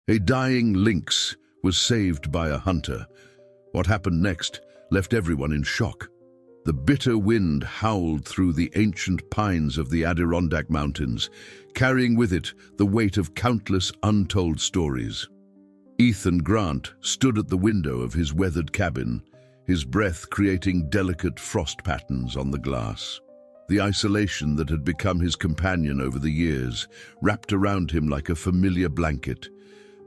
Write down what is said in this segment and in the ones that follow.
A dying lynx was saved by a hunter. What happened next left everyone in shock. The bitter wind howled through the ancient pines of the Adirondack Mountains, carrying with it the weight of countless untold stories. Ethan Grant stood at the window of his weathered cabin, his breath creating delicate frost patterns on the glass. The isolation that had become his companion over the years wrapped around him like a familiar blanket,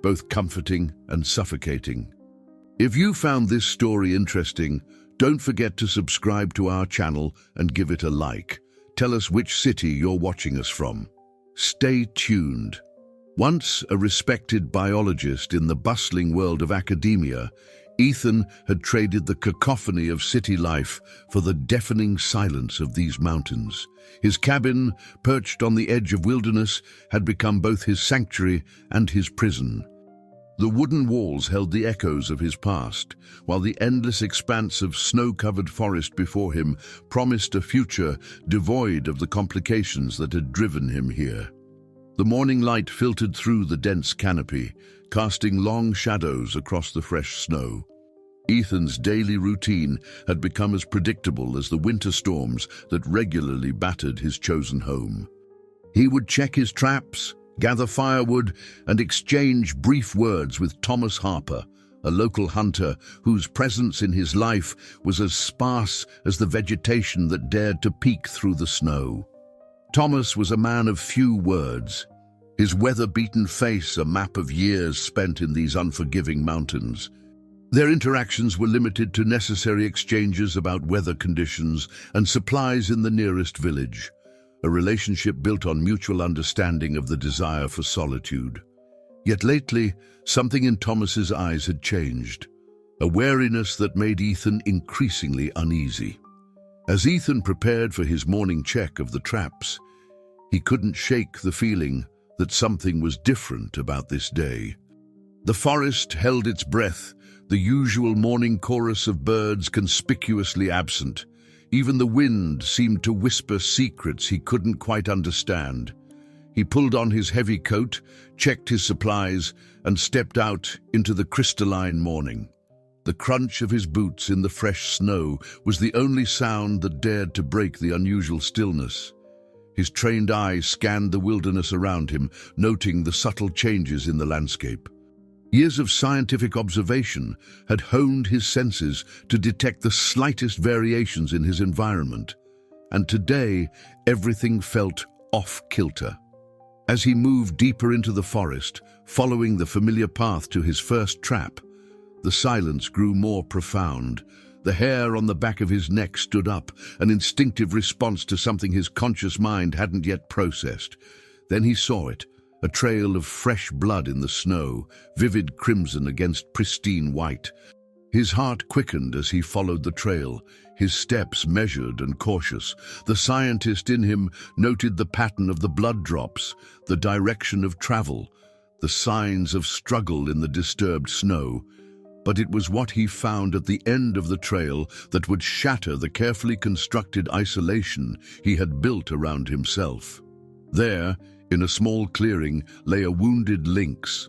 both comforting and suffocating. If you found this story interesting, don't forget to subscribe to our channel and give it a like. Tell us which city you're watching us from. Stay tuned. Once a respected biologist in the bustling world of academia, Ethan had traded the cacophony of city life for the deafening silence of these mountains. His cabin, perched on the edge of wilderness, had become both his sanctuary and his prison. The wooden walls held the echoes of his past, while the endless expanse of snow-covered forest before him promised a future devoid of the complications that had driven him here. The morning light filtered through the dense canopy, casting long shadows across the fresh snow. Ethan's daily routine had become as predictable as the winter storms that regularly battered his chosen home. He would check his traps, gather firewood, and exchange brief words with Thomas Harper, a local hunter whose presence in his life was as sparse as the vegetation that dared to peek through the snow. Thomas was a man of few words, his weather-beaten face a map of years spent in these unforgiving mountains. Their interactions were limited to necessary exchanges about weather conditions and supplies in the nearest village, a relationship built on mutual understanding of the desire for solitude. Yet lately, something in Thomas's eyes had changed, a wariness that made Ethan increasingly uneasy. As Ethan prepared for his morning check of the traps, he couldn't shake the feeling that something was different about this day. The forest held its breath, the usual morning chorus of birds conspicuously absent. Even the wind seemed to whisper secrets he couldn't quite understand. He pulled on his heavy coat, checked his supplies, and stepped out into the crystalline morning. The crunch of his boots in the fresh snow was the only sound that dared to break the unusual stillness. His trained eye scanned the wilderness around him, noting the subtle changes in the landscape. Years of scientific observation had honed his senses to detect the slightest variations in his environment, and today everything felt off-kilter. As he moved deeper into the forest, following the familiar path to his first trap, the silence grew more profound. The hair on the back of his neck stood up, an instinctive response to something his conscious mind hadn't yet processed. Then he saw it. A trail of fresh blood in the snow, vivid crimson against pristine white. His heart quickened as he followed the trail, his steps measured and cautious. The scientist in him noted the pattern of the blood drops, the direction of travel, the signs of struggle in the disturbed snow. But it was what he found at the end of the trail that would shatter the carefully constructed isolation he had built around himself. There, in a small clearing, lay a wounded lynx.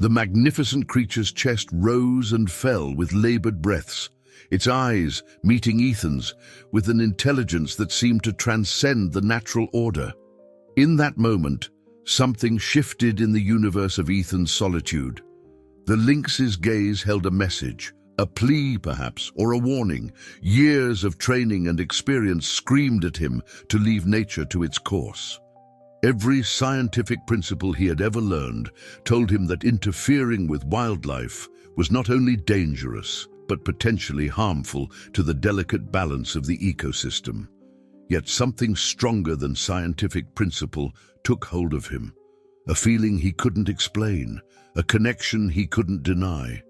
The magnificent creature's chest rose and fell with labored breaths, its eyes meeting Ethan's with an intelligence that seemed to transcend the natural order. In that moment, something shifted in the universe of Ethan's solitude. The lynx's gaze held a message, a plea perhaps, or a warning. Years of training and experience screamed at him to leave nature to its course. Every scientific principle he had ever learned told him that interfering with wildlife was not only dangerous, but potentially harmful to the delicate balance of the ecosystem. Yet something stronger than scientific principle took hold of him, a feeling he couldn't explain, a connection he couldn't deny.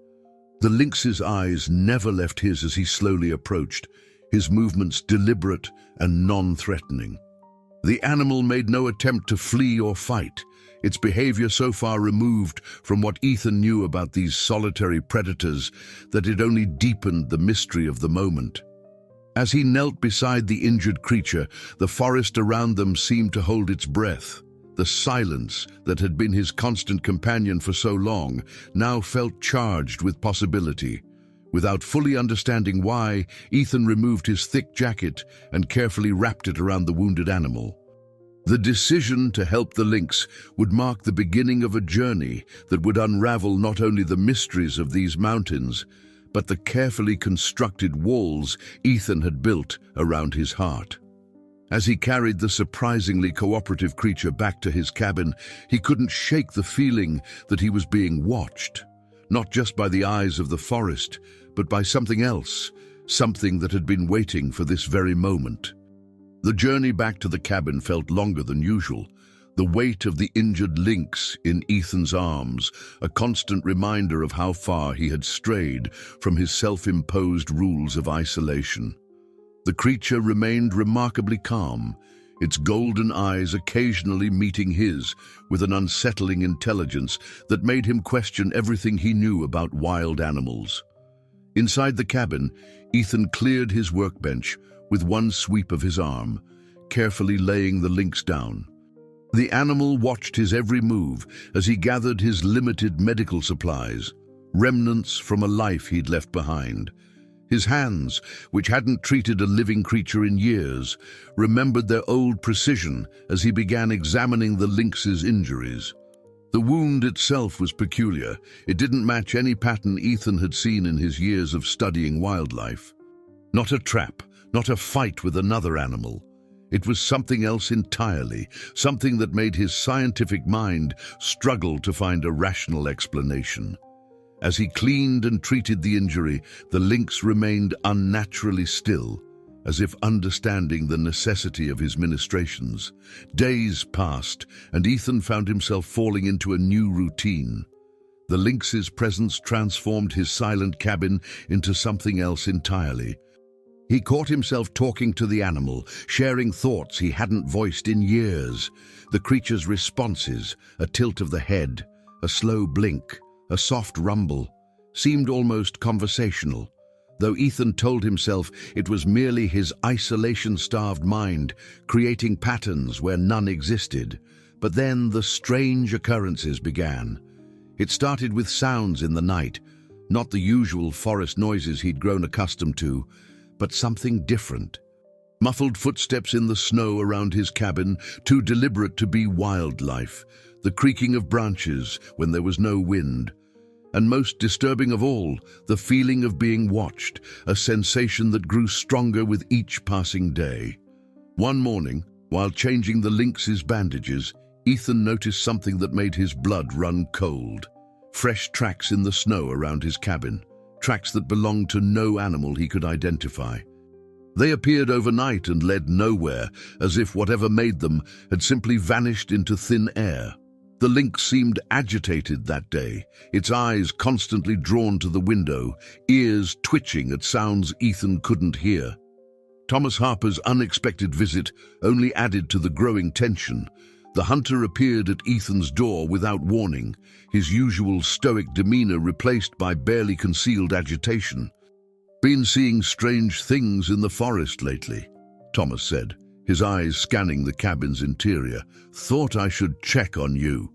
The lynx's eyes never left his as he slowly approached, his movements deliberate and non-threatening. The animal made no attempt to flee or fight, its behavior so far removed from what Ethan knew about these solitary predators that it only deepened the mystery of the moment. As he knelt beside the injured creature, the forest around them seemed to hold its breath. The silence that had been his constant companion for so long now felt charged with possibility. Without fully understanding why, Ethan removed his thick jacket and carefully wrapped it around the wounded animal. The decision to help the lynx would mark the beginning of a journey that would unravel not only the mysteries of these mountains, but the carefully constructed walls Ethan had built around his heart. As he carried the surprisingly cooperative creature back to his cabin, he couldn't shake the feeling that he was being watched, not just by the eyes of the forest, but by something else, something that had been waiting for this very moment. The journey back to the cabin felt longer than usual. The weight of the injured lynx in Ethan's arms, a constant reminder of how far he had strayed from his self-imposed rules of isolation. The creature remained remarkably calm, its golden eyes occasionally meeting his with an unsettling intelligence that made him question everything he knew about wild animals. Inside the cabin, Ethan cleared his workbench with one sweep of his arm, carefully laying the lynx down. The animal watched his every move as he gathered his limited medical supplies, remnants from a life he'd left behind. His hands, which hadn't treated a living creature in years, remembered their old precision as he began examining the lynx's injuries. The wound itself was peculiar. It didn't match any pattern Ethan had seen in his years of studying wildlife. Not a trap, not a fight with another animal. It was something else entirely, something that made his scientific mind struggle to find a rational explanation. As he cleaned and treated the injury, the lynx remained unnaturally still, as if understanding the necessity of his ministrations. Days passed, and Ethan found himself falling into a new routine. The lynx's presence transformed his silent cabin into something else entirely. He caught himself talking to the animal, sharing thoughts he hadn't voiced in years. The creature's responses, a tilt of the head, a slow blink, a soft rumble, seemed almost conversational, though Ethan told himself it was merely his isolation-starved mind creating patterns where none existed. But then the strange occurrences began. It started with sounds in the night, not the usual forest noises he'd grown accustomed to, but something different. Muffled footsteps in the snow around his cabin, too deliberate to be wildlife, the creaking of branches when there was no wind, and most disturbing of all, the feeling of being watched, a sensation that grew stronger with each passing day. One morning, while changing the lynx's bandages, Ethan noticed something that made his blood run cold. Fresh tracks in the snow around his cabin. Tracks that belonged to no animal he could identify. They appeared overnight and led nowhere, as if whatever made them had simply vanished into thin air. The lynx seemed agitated that day, its eyes constantly drawn to the window, ears twitching at sounds Ethan couldn't hear. Thomas Harper's unexpected visit only added to the growing tension. The hunter appeared at Ethan's door without warning, his usual stoic demeanor replaced by barely concealed agitation. "Been seeing strange things in the forest lately," Thomas said, his eyes scanning the cabin's interior. "Thought I should check on you."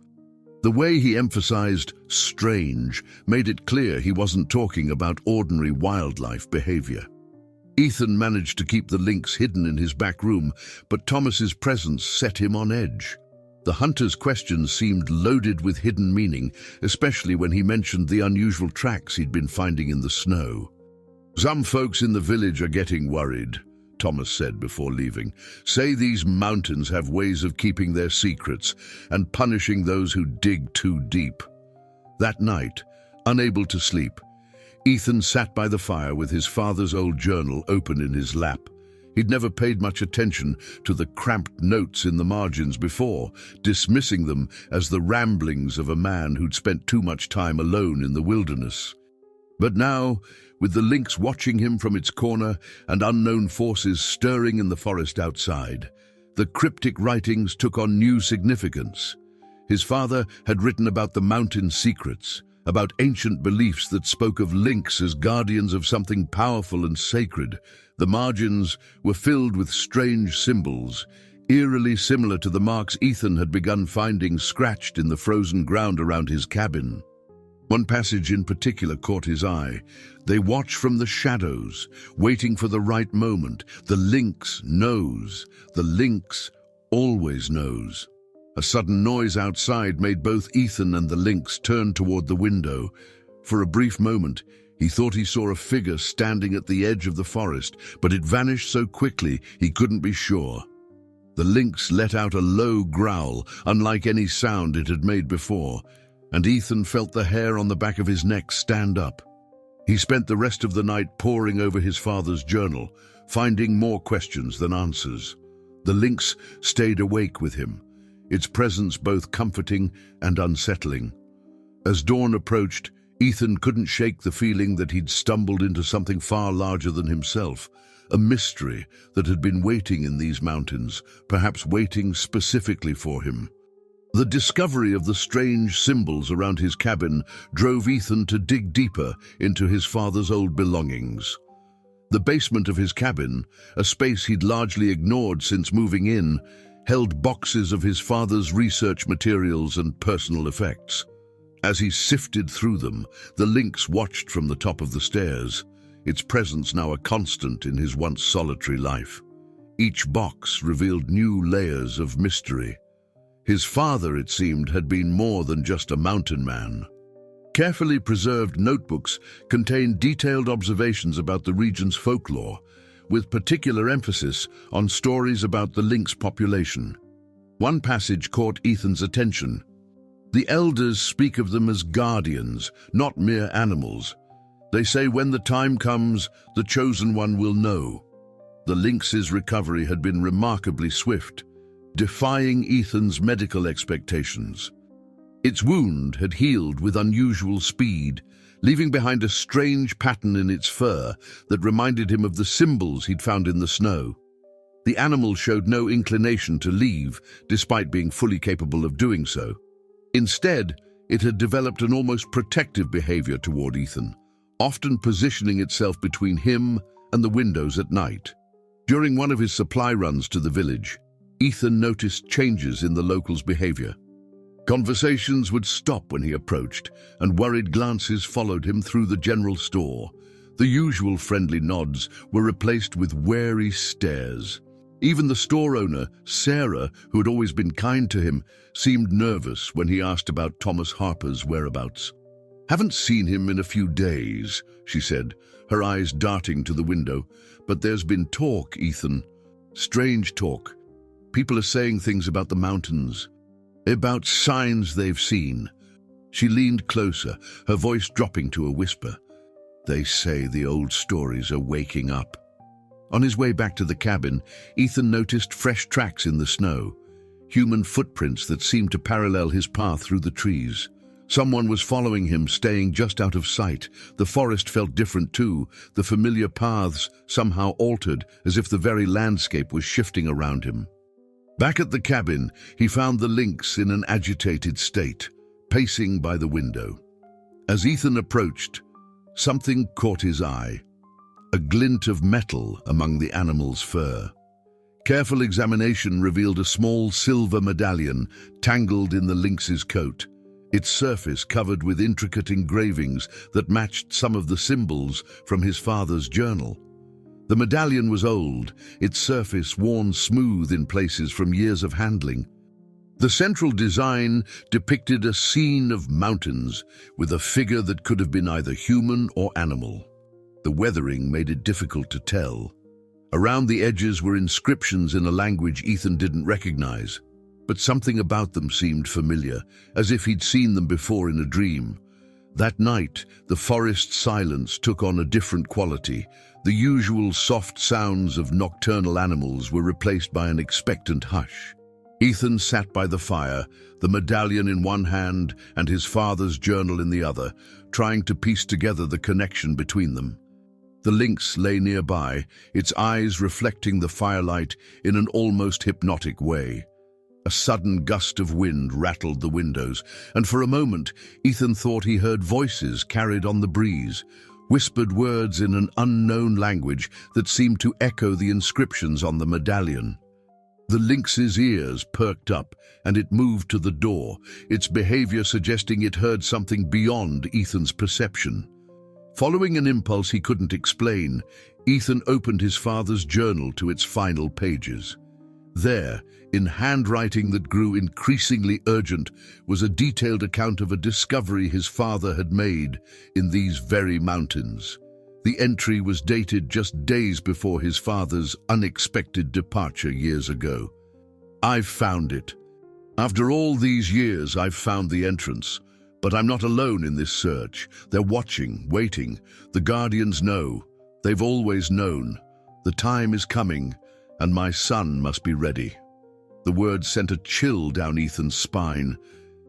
The way he emphasized strange made it clear he wasn't talking about ordinary wildlife behavior. Ethan managed to keep the lynx hidden in his back room, but Thomas's presence set him on edge. The hunter's questions seemed loaded with hidden meaning, especially when he mentioned the unusual tracks he'd been finding in the snow. "Some folks in the village are getting worried," Thomas said before leaving. "Say these mountains have ways of keeping their secrets and punishing those who dig too deep." That night, unable to sleep, Ethan sat by the fire with his father's old journal open in his lap. He'd never paid much attention to the cramped notes in the margins before, dismissing them as the ramblings of a man who'd spent too much time alone in the wilderness. But now, with the lynx watching him from its corner and unknown forces stirring in the forest outside, the cryptic writings took on new significance. His father had written about the mountain secrets, about ancient beliefs that spoke of lynx as guardians of something powerful and sacred. The margins were filled with strange symbols, eerily similar to the marks Ethan had begun finding scratched in the frozen ground around his cabin. One passage in particular caught his eye. They watch from the shadows, waiting for the right moment. The lynx knows. The lynx always knows. A sudden noise outside made both Ethan and the lynx turn toward the window. For a brief moment, he thought he saw a figure standing at the edge of the forest, but it vanished so quickly he couldn't be sure. The lynx let out a low growl, unlike any sound it had made before, and Ethan felt the hair on the back of his neck stand up. He spent the rest of the night poring over his father's journal, finding more questions than answers. The lynx stayed awake with him, its presence both comforting and unsettling. As dawn approached, Ethan couldn't shake the feeling that he'd stumbled into something far larger than himself, a mystery that had been waiting in these mountains, perhaps waiting specifically for him. The discovery of the strange symbols around his cabin drove Ethan to dig deeper into his father's old belongings. The basement of his cabin, a space he'd largely ignored since moving in, held boxes of his father's research materials and personal effects. As he sifted through them, the lynx watched from the top of the stairs, its presence now a constant in his once solitary life. Each box revealed new layers of mystery. His father, it seemed, had been more than just a mountain man. Carefully preserved notebooks contained detailed observations about the region's folklore, with particular emphasis on stories about the lynx population. One passage caught Ethan's attention. The elders speak of them as guardians, not mere animals. They say when the time comes, the chosen one will know. The lynx's recovery had been remarkably swift, defying Ethan's medical expectations. Its wound had healed with unusual speed, leaving behind a strange pattern in its fur that reminded him of the symbols he'd found in the snow. The animal showed no inclination to leave, despite being fully capable of doing so. Instead, it had developed an almost protective behavior toward Ethan, often positioning itself between him and the windows at night. During one of his supply runs to the village, Ethan noticed changes in the locals' behavior. Conversations would stop when he approached, and worried glances followed him through the general store. The usual friendly nods were replaced with wary stares. Even the store owner, Sarah, who had always been kind to him, seemed nervous when he asked about Thomas Harper's whereabouts. "Haven't seen him in a few days," she said, her eyes darting to the window. "But there's been talk, Ethan. Strange talk. People are saying things about the mountains, about signs they've seen." She leaned closer, her voice dropping to a whisper. "They say the old stories are waking up." On his way back to the cabin, Ethan noticed fresh tracks in the snow, human footprints that seemed to parallel his path through the trees. Someone was following him, staying just out of sight. The forest felt different too, the familiar paths somehow altered, as if the very landscape was shifting around him. Back at the cabin, he found the lynx in an agitated state, pacing by the window. As Ethan approached, something caught his eye, a glint of metal among the animal's fur. Careful examination revealed a small silver medallion tangled in the lynx's coat, its surface covered with intricate engravings that matched some of the symbols from his father's journal. The medallion was old, its surface worn smooth in places from years of handling. The central design depicted a scene of mountains with a figure that could have been either human or animal. The weathering made it difficult to tell. Around the edges were inscriptions in a language Ethan didn't recognize, but something about them seemed familiar, as if he'd seen them before in a dream. That night, the forest silence took on a different quality. The usual soft sounds of nocturnal animals were replaced by an expectant hush. Ethan sat by the fire, the medallion in one hand and his father's journal in the other, trying to piece together the connection between them. The lynx lay nearby, its eyes reflecting the firelight in an almost hypnotic way. A sudden gust of wind rattled the windows, and for a moment Ethan thought he heard voices carried on the breeze, whispered words in an unknown language that seemed to echo the inscriptions on the medallion. The lynx's ears perked up, and it moved to the door, its behavior suggesting it heard something beyond Ethan's perception. Following an impulse he couldn't explain, Ethan opened his father's journal to its final pages. There, in handwriting that grew increasingly urgent, was a detailed account of a discovery his father had made in these very mountains. The entry was dated just days before his father's unexpected departure years ago. "I've found it. After all these years, I've found the entrance. But I'm not alone in this search. They're watching, waiting. The Guardians know. They've always known. The time is coming, and my son must be ready." The words sent a chill down Ethan's spine.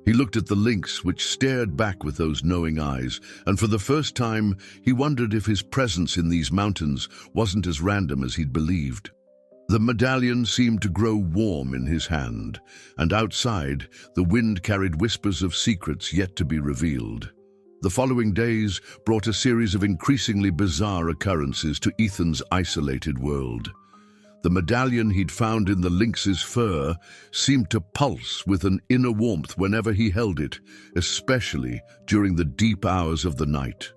He looked at the lynx, which stared back with those knowing eyes, and for the first time he wondered if his presence in these mountains wasn't as random as he'd believed. The medallion seemed to grow warm in his hand, and outside, the wind carried whispers of secrets yet to be revealed. The following days brought a series of increasingly bizarre occurrences to Ethan's isolated world. The medallion he'd found in the lynx's fur seemed to pulse with an inner warmth whenever he held it, especially during the deep hours of the night.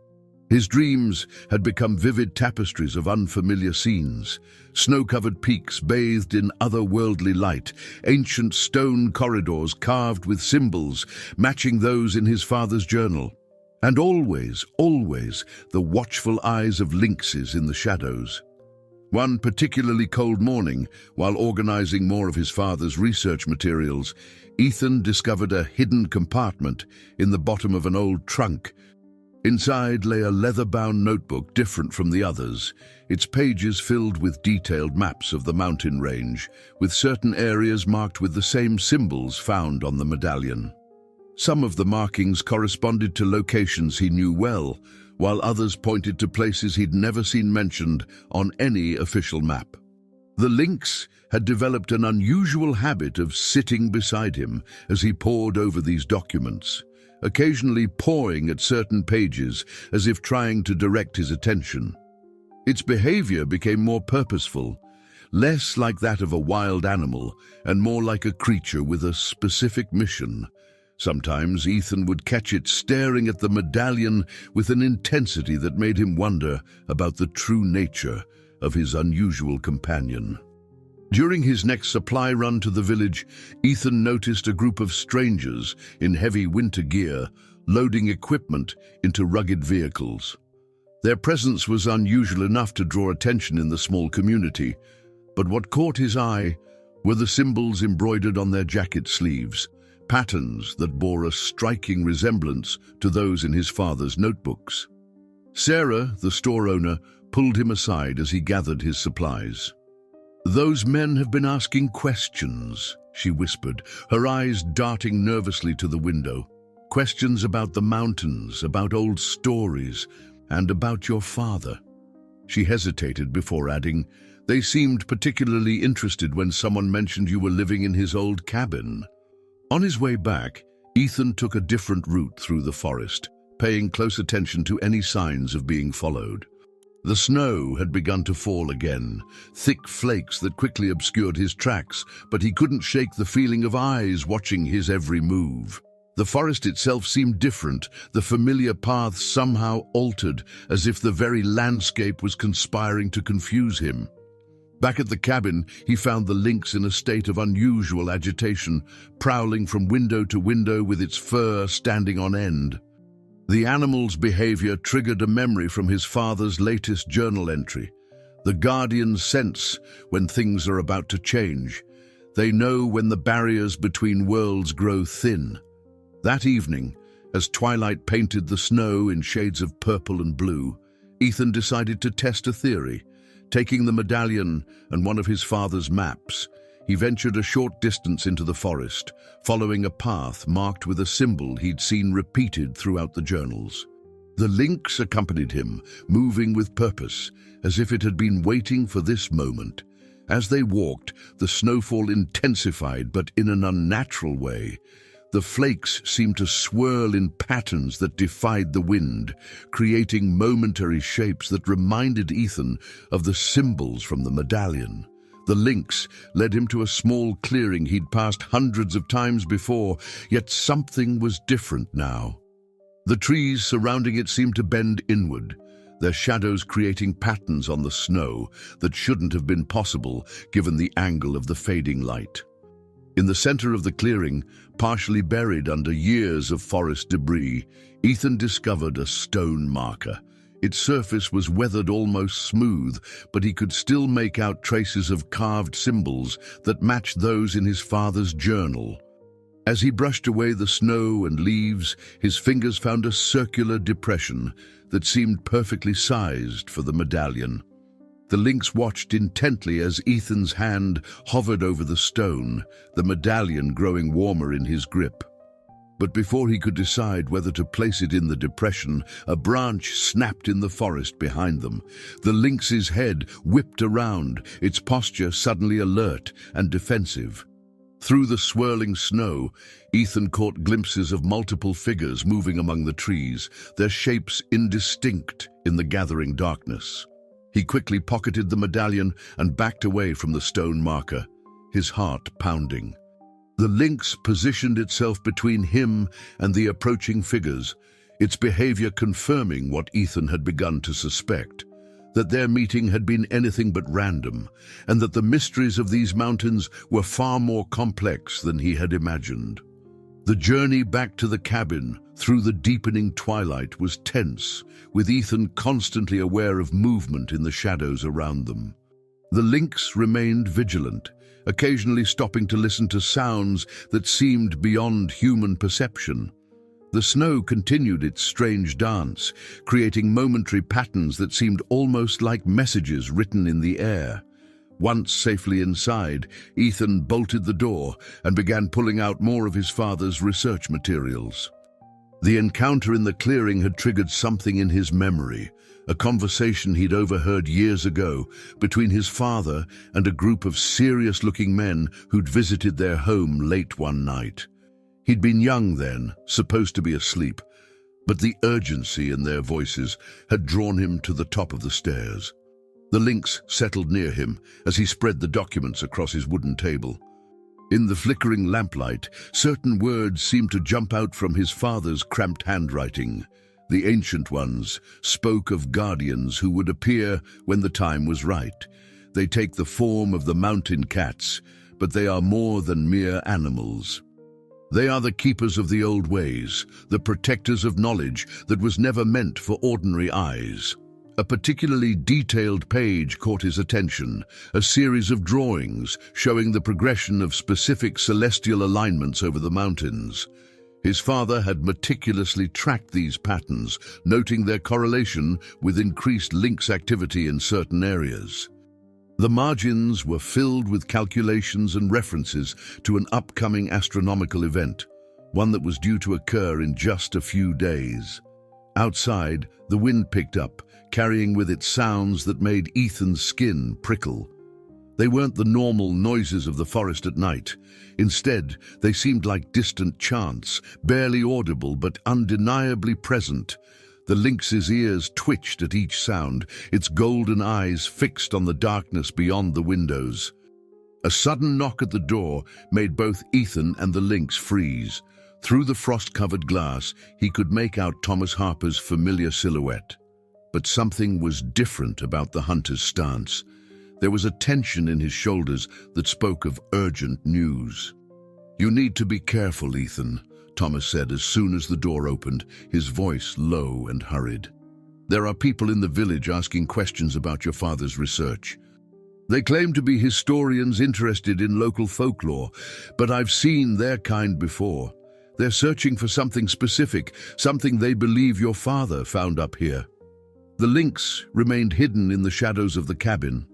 His dreams had become vivid tapestries of unfamiliar scenes, snow-covered peaks bathed in otherworldly light, ancient stone corridors carved with symbols matching those in his father's journal, and always, always the watchful eyes of lynxes in the shadows. One particularly cold morning, while organizing more of his father's research materials, Ethan discovered a hidden compartment in the bottom of an old trunk. Inside lay a leather-bound notebook different from the others, its pages filled with detailed maps of the mountain range, with certain areas marked with the same symbols found on the medallion. Some of the markings corresponded to locations he knew well, while others pointed to places he'd never seen mentioned on any official map. The lynx had developed an unusual habit of sitting beside him as he pored over these documents, occasionally pawing at certain pages as if trying to direct his attention. Its behavior became more purposeful, less like that of a wild animal and more like a creature with a specific mission. Sometimes Ethan would catch it staring at the medallion with an intensity that made him wonder about the true nature of his unusual companion. During his next supply run to the village, Ethan noticed a group of strangers in heavy winter gear loading equipment into rugged vehicles. Their presence was unusual enough to draw attention in the small community, but what caught his eye were the symbols embroidered on their jacket sleeves, patterns that bore a striking resemblance to those in his father's notebooks. Sarah, the store owner, pulled him aside as he gathered his supplies. "Those men have been asking questions," she whispered, her eyes darting nervously to the window. "Questions about the mountains, about old stories, and about your father." She hesitated before adding, "They seemed particularly interested when someone mentioned you were living in his old cabin." On his way back, Ethan took a different route through the forest, paying close attention to any signs of being followed. The snow had begun to fall again, thick flakes that quickly obscured his tracks, but he couldn't shake the feeling of eyes watching his every move. The forest itself seemed different, the familiar paths somehow altered, as if the very landscape was conspiring to confuse him. Back at the cabin, he found the lynx in a state of unusual agitation, prowling from window to window with its fur standing on end. The animal's behavior triggered a memory from his father's latest journal entry. The Guardians sense when things are about to change. They know when the barriers between worlds grow thin. That evening, as twilight painted the snow in shades of purple and blue, Ethan decided to test a theory. Taking the medallion and one of his father's maps, he ventured a short distance into the forest, following a path marked with a symbol he'd seen repeated throughout the journals. The lynx accompanied him, moving with purpose, as if it had been waiting for this moment. As they walked, the snowfall intensified, but in an unnatural way. The flakes seemed to swirl in patterns that defied the wind, creating momentary shapes that reminded Ethan of the symbols from the medallion. The Lynx led him to a small clearing he'd passed hundreds of times before, yet something was different now. The trees surrounding it seemed to bend inward, their shadows creating patterns on the snow that shouldn't have been possible given the angle of the fading light. In the center of the clearing, partially buried under years of forest debris, Ethan discovered a stone marker. Its surface was weathered almost smooth, but he could still make out traces of carved symbols that matched those in his father's journal. As he brushed away the snow and leaves, his fingers found a circular depression that seemed perfectly sized for the medallion. The Lynx watched intently as Ethan's hand hovered over the stone, the medallion growing warmer in his grip. But before he could decide whether to place it in the depression, a branch snapped in the forest behind them. The Lynx's head whipped around, its posture suddenly alert and defensive. Through the swirling snow, Ethan caught glimpses of multiple figures moving among the trees, their shapes indistinct in the gathering darkness. He quickly pocketed the medallion and backed away from the stone marker, his heart pounding. The Lynx positioned itself between him and the approaching figures, its behavior confirming what Ethan had begun to suspect, that their meeting had been anything but random, and that the mysteries of these mountains were far more complex than he had imagined. The journey back to the cabin through the deepening twilight was tense, with Ethan constantly aware of movement in the shadows around them. The Lynx remained vigilant, occasionally stopping to listen to sounds that seemed beyond human perception. The snow continued its strange dance, creating momentary patterns that seemed almost like messages written in the air. Once safely inside, Ethan bolted the door and began pulling out more of his father's research materials. The encounter in the clearing had triggered something in his memory, a conversation he'd overheard years ago between his father and a group of serious-looking men who'd visited their home late one night. He'd been young then, supposed to be asleep, but the urgency in their voices had drawn him to the top of the stairs. The Lynx settled near him as he spread the documents across his wooden table. In the flickering lamplight, certain words seemed to jump out from his father's cramped handwriting. The ancient ones spoke of guardians who would appear when the time was right. They take the form of the mountain cats, but they are more than mere animals. They are the keepers of the old ways, the protectors of knowledge that was never meant for ordinary eyes. A particularly detailed page caught his attention, a series of drawings showing the progression of specific celestial alignments over the mountains. His father had meticulously tracked these patterns, noting their correlation with increased Lynx activity in certain areas. The margins were filled with calculations and references to an upcoming astronomical event, one that was due to occur in just a few days. Outside, the wind picked up, carrying with it sounds that made Ethan's skin prickle. They weren't the normal noises of the forest at night. Instead, they seemed like distant chants, barely audible but undeniably present. The Lynx's ears twitched at each sound, its golden eyes fixed on the darkness beyond the windows. A sudden knock at the door made both Ethan and the Lynx freeze. Through the frost-covered glass, he could make out Thomas Harper's familiar silhouette. But something was different about the hunter's stance. There was a tension in his shoulders that spoke of urgent news. "You need to be careful, Ethan," Thomas said as soon as the door opened, his voice low and hurried. "There are people in the village asking questions about your father's research. They claim to be historians interested in local folklore, but I've seen their kind before. They're searching for something specific, something they believe your father found up here." The Lynx remained hidden in the shadows of the cabin,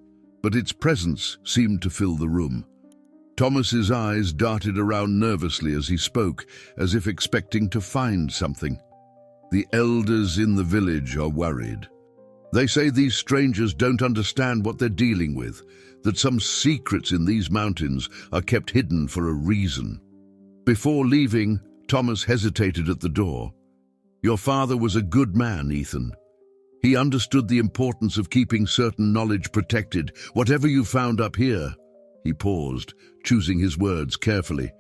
but its presence seemed to fill the room. Thomas's eyes darted around nervously as he spoke, as if expecting to find something. "The elders in the village are worried. They say these strangers don't understand what they're dealing with, that some secrets in these mountains are kept hidden for a reason." Before leaving, Thomas hesitated at the door. "Your father was a good man, Ethan. He understood the importance of keeping certain knowledge protected, whatever you found up here. He paused, choosing his words carefully.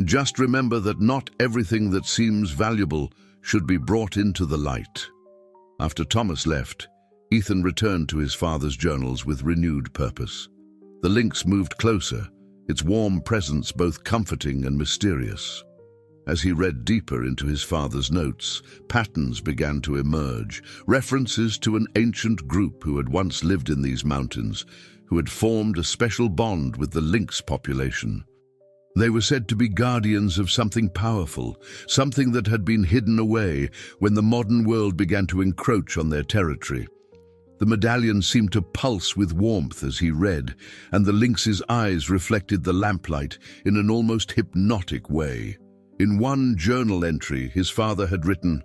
Just remember that not everything that seems valuable should be brought into the light. After Thomas left, Ethan returned to his father's journals with renewed purpose. The Lynx moved closer, its warm presence both comforting and mysterious. As he read deeper into his father's notes, patterns began to emerge, references to an ancient group who had once lived in these mountains, who had formed a special bond with the Lynx population. They were said to be guardians of something powerful, something that had been hidden away when the modern world began to encroach on their territory. The medallion seemed to pulse with warmth as he read, and the Lynx's eyes reflected the lamplight in an almost hypnotic way. In one journal entry, his father had written,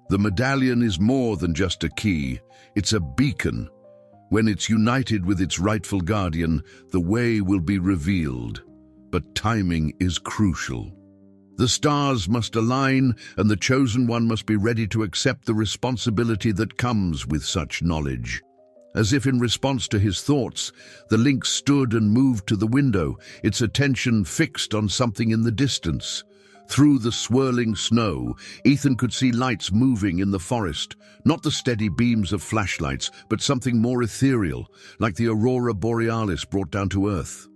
"The medallion is more than just a key, it's a beacon. When it's united with its rightful guardian, the way will be revealed. But timing is crucial. The stars must align, and the chosen one must be ready to accept the responsibility that comes with such knowledge." As if in response to his thoughts, the Lynx stood and moved to the window, its attention fixed on something in the distance. Through the swirling snow, Ethan could see lights moving in the forest, not the steady beams of flashlights, but something more ethereal, like the aurora borealis brought down to earth.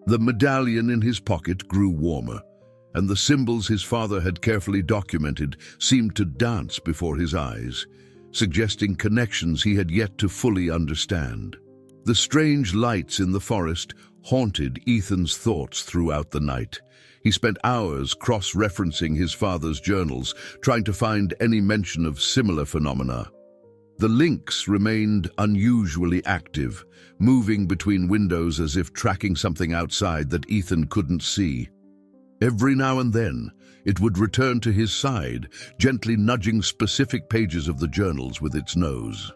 The medallion in his pocket grew warmer, and the symbols his father had carefully documented seemed to dance before his eyes, suggesting connections he had yet to fully understand. The strange lights in the forest haunted Ethan's thoughts throughout the night. He spent hours cross-referencing his father's journals, trying to find any mention of similar phenomena. The Lynx remained unusually active, moving between windows as if tracking something outside that Ethan couldn't see. Every now and then, it would return to his side, gently nudging specific pages of the journals with its nose.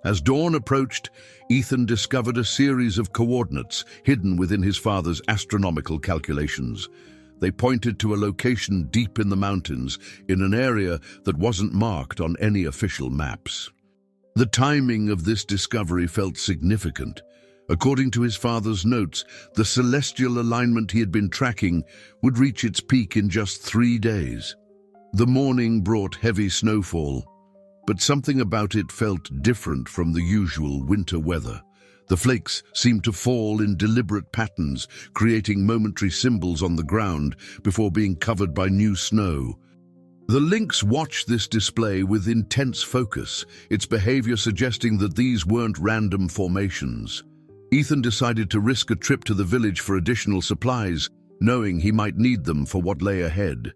As dawn approached, Ethan discovered a series of coordinates hidden within his father's astronomical calculations. They pointed to a location deep in the mountains, in an area that wasn't marked on any official maps. The timing of this discovery felt significant. According to his father's notes, the celestial alignment he had been tracking would reach its peak in just 3 days. The morning brought heavy snowfall, but something about it felt different from the usual winter weather. The flakes seemed to fall in deliberate patterns, creating momentary symbols on the ground before being covered by new snow. The Lynx watched this display with intense focus, its behavior suggesting that these weren't random formations. Ethan decided to risk a trip to the village for additional supplies, knowing he might need them for what lay ahead.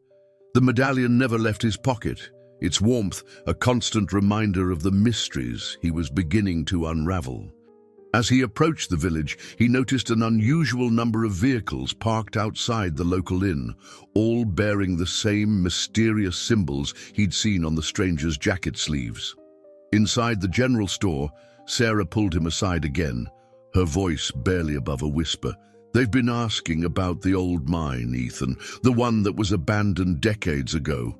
The medallion never left his pocket, its warmth a constant reminder of the mysteries he was beginning to unravel. As he approached the village, he noticed an unusual number of vehicles parked outside the local inn, all bearing the same mysterious symbols he'd seen on the stranger's jacket sleeves. Inside the general store, Sarah pulled him aside again, her voice barely above a whisper. "They've been asking about the old mine, Ethan, the one that was abandoned decades ago.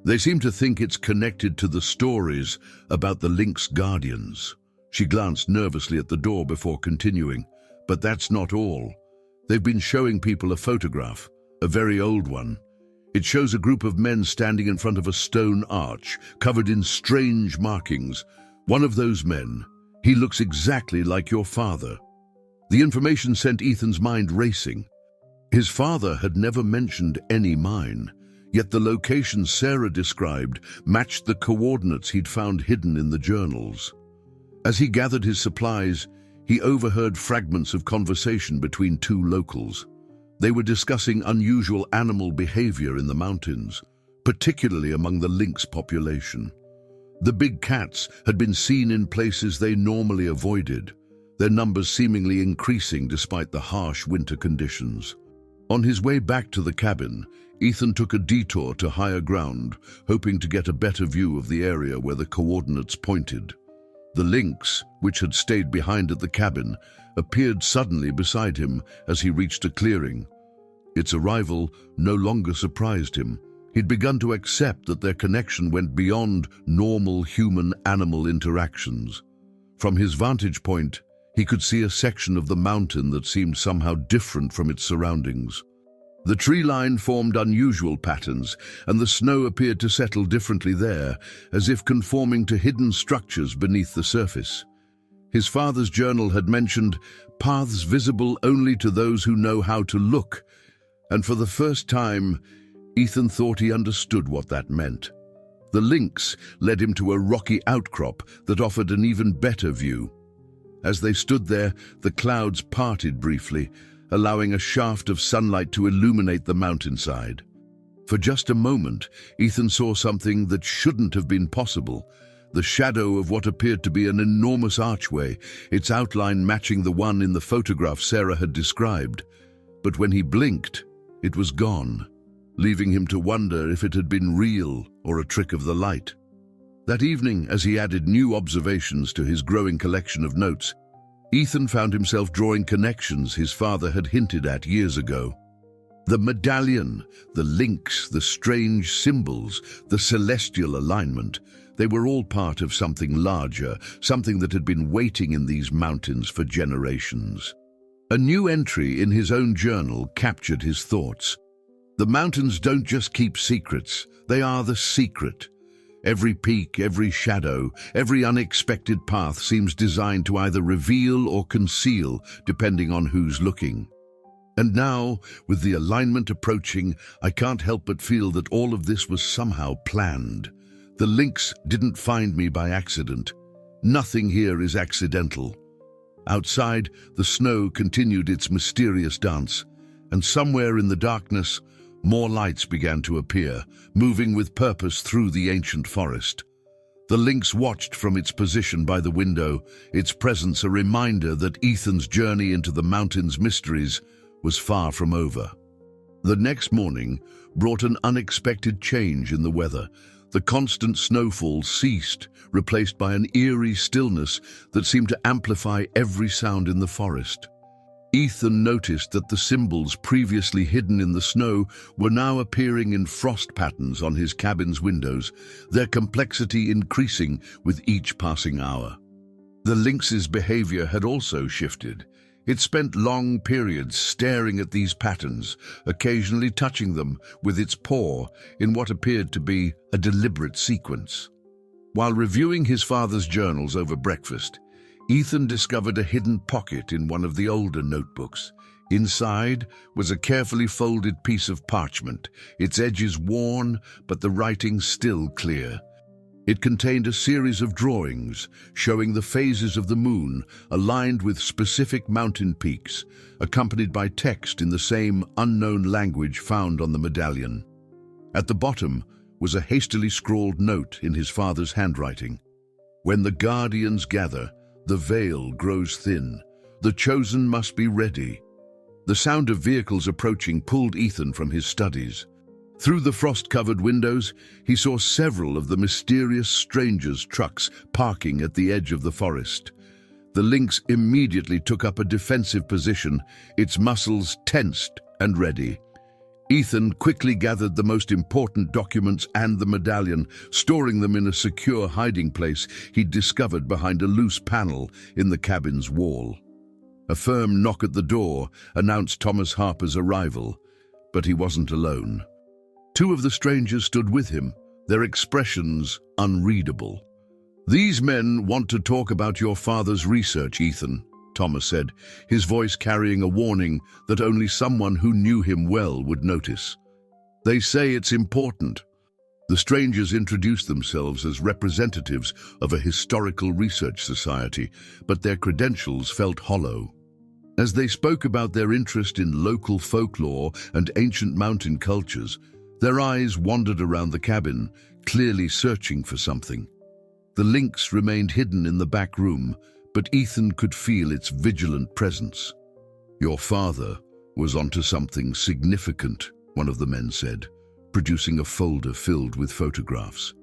They seem to think it's connected to the stories about the Lynx guardians." She glanced nervously at the door before continuing. "But that's not all. They've been showing people a photograph, a very old one. It shows a group of men standing in front of a stone arch, covered in strange markings. One of those men, he looks exactly like your father." The information sent Ethan's mind racing. His father had never mentioned any mine, yet the location Sarah described matched the coordinates he'd found hidden in the journals. As he gathered his supplies, he overheard fragments of conversation between two locals. They were discussing unusual animal behavior in the mountains, particularly among the Lynx population. The big cats had been seen in places they normally avoided, their numbers seemingly increasing despite the harsh winter conditions. On his way back to the cabin, Ethan took a detour to higher ground, hoping to get a better view of the area where the coordinates pointed. The Lynx, which had stayed behind at the cabin, appeared suddenly beside him as he reached a clearing. Its arrival no longer surprised him. He'd begun to accept that their connection went beyond normal human-animal interactions. From his vantage point, He could see a section of the mountain that seemed somehow different from its surroundings. The tree line formed unusual patterns, and the snow appeared to settle differently there, as if conforming to hidden structures beneath the surface. His father's journal had mentioned paths visible only to those who know how to look, and for the first time, Ethan thought he understood what that meant. The Lynx led him to a rocky outcrop that offered an even better view. As they stood there, the clouds parted briefly, allowing a shaft of sunlight to illuminate the mountainside. For just a moment, Ethan saw something that shouldn't have been possible: the shadow of what appeared to be an enormous archway, its outline matching the one in the photograph Sarah had described. But when he blinked, it was gone, leaving him to wonder if it had been real or a trick of the light. That evening, as he added new observations to his growing collection of notes, Ethan found himself drawing connections his father had hinted at years ago. The medallion, the lynx, the strange symbols, the celestial alignment, they were all part of something larger, something that had been waiting in these mountains for generations. A new entry in his own journal captured his thoughts. The mountains don't just keep secrets, they are the secret. Every peak, every shadow, every unexpected path seems designed to either reveal or conceal, depending on who's looking. And now, with the alignment approaching, I can't help but feel that all of this was somehow planned. The Lynx didn't find me by accident. Nothing here is accidental. Outside, the snow continued its mysterious dance, and somewhere in the darkness, more lights began to appear, moving with purpose through the ancient forest. The Lynx watched from its position by the window, its presence a reminder that Ethan's journey into the mountain's mysteries was far from over. The next morning brought an unexpected change in the weather. The constant snowfall ceased, replaced by an eerie stillness that seemed to amplify every sound in the forest. Ethan noticed that the symbols previously hidden in the snow were now appearing in frost patterns on his cabin's windows, their complexity increasing with each passing hour. The lynx's behavior had also shifted. It spent long periods staring at these patterns, occasionally touching them with its paw in what appeared to be a deliberate sequence. While reviewing his father's journals over breakfast, Ethan discovered a hidden pocket in one of the older notebooks. Inside was a carefully folded piece of parchment, its edges worn, but the writing still clear. It contained a series of drawings showing the phases of the moon aligned with specific mountain peaks, accompanied by text in the same unknown language found on the medallion. At the bottom was a hastily scrawled note in his father's handwriting. "When the guardians gather, the veil grows thin. The chosen must be ready." The sound of vehicles approaching pulled Ethan from his studies. Through the frost-covered windows, he saw several of the mysterious strangers' trucks parking at the edge of the forest. The Lynx immediately took up a defensive position, its muscles tensed and ready. Ethan quickly gathered the most important documents and the medallion, storing them in a secure hiding place he'd discovered behind a loose panel in the cabin's wall. A firm knock at the door announced Thomas Harper's arrival, but he wasn't alone. Two of the strangers stood with him, their expressions unreadable. "These men want to talk about your father's research, Ethan," Thomas said, his voice carrying a warning that only someone who knew him well would notice. "They say it's important." The strangers introduced themselves as representatives of a historical research society, but their credentials felt hollow. As they spoke about their interest in local folklore and ancient mountain cultures, their eyes wandered around the cabin, clearly searching for something. The Lynx remained hidden in the back room, but Ethan could feel its vigilant presence. "Your father was onto something significant," one of the men said, producing a folder filled with photographs.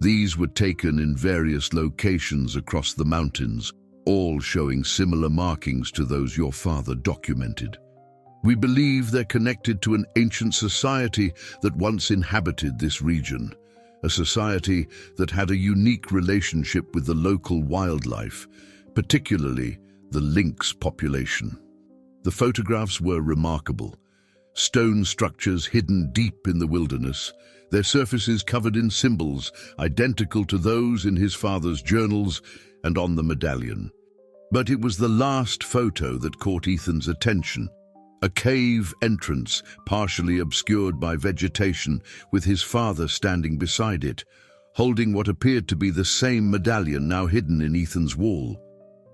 These were taken in various locations across the mountains, all showing similar markings to those your father documented. "We believe they're connected to an ancient society that once inhabited this region, a society that had a unique relationship with the local wildlife, particularly the lynx population. The photographs were remarkable. Stone structures hidden deep in the wilderness, their surfaces covered in symbols identical to those in his father's journals and on the medallion. But it was the last photo that caught Ethan's attention. A cave entrance, partially obscured by vegetation, with his father standing beside it, holding what appeared to be the same medallion now hidden in Ethan's wall.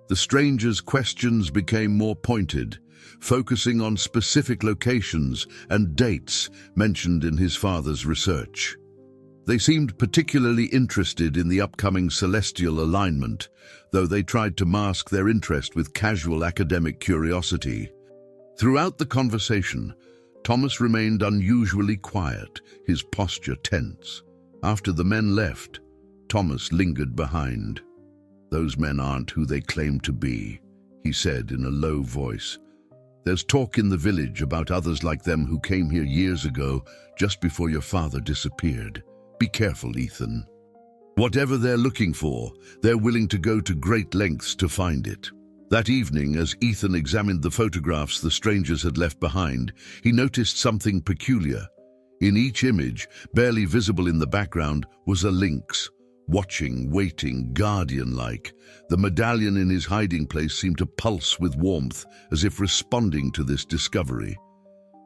The stranger's questions became more pointed, focusing on specific locations and dates mentioned in his father's research. They seemed particularly interested in the upcoming celestial alignment, though they tried to mask their interest with casual academic curiosity. Throughout the conversation, Thomas remained unusually quiet, his posture tense. After the men left, Thomas lingered behind. "Those men aren't who they claim to be," he said in a low voice. "There's talk in the village about others like them who came here years ago, just before your father disappeared. Be careful, Ethan. Whatever they're looking for, they're willing to go to great lengths to find it." That evening, as Ethan examined the photographs the strangers had left behind, he noticed something peculiar. In each image, barely visible in the background, was a lynx, watching, waiting, guardian-like. The medallion in his hiding place seemed to pulse with warmth, as if responding to this discovery.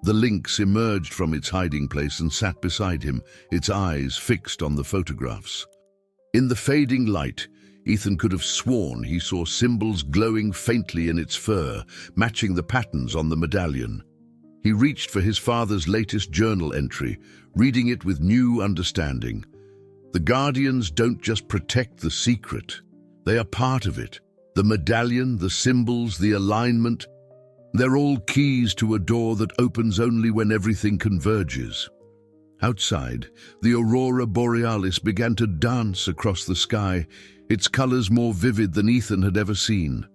The lynx emerged from its hiding place and sat beside him, its eyes fixed on the photographs. In the fading light, Ethan could have sworn he saw symbols glowing faintly in its fur, matching the patterns on the medallion. He reached for his father's latest journal entry, reading it with new understanding. The Guardians don't just protect the secret, they are part of it. The medallion, the symbols, the alignment, they're all keys to a door that opens only when everything converges. Outside, the aurora borealis began to dance across the sky, its colors more vivid than Ethan had ever seen.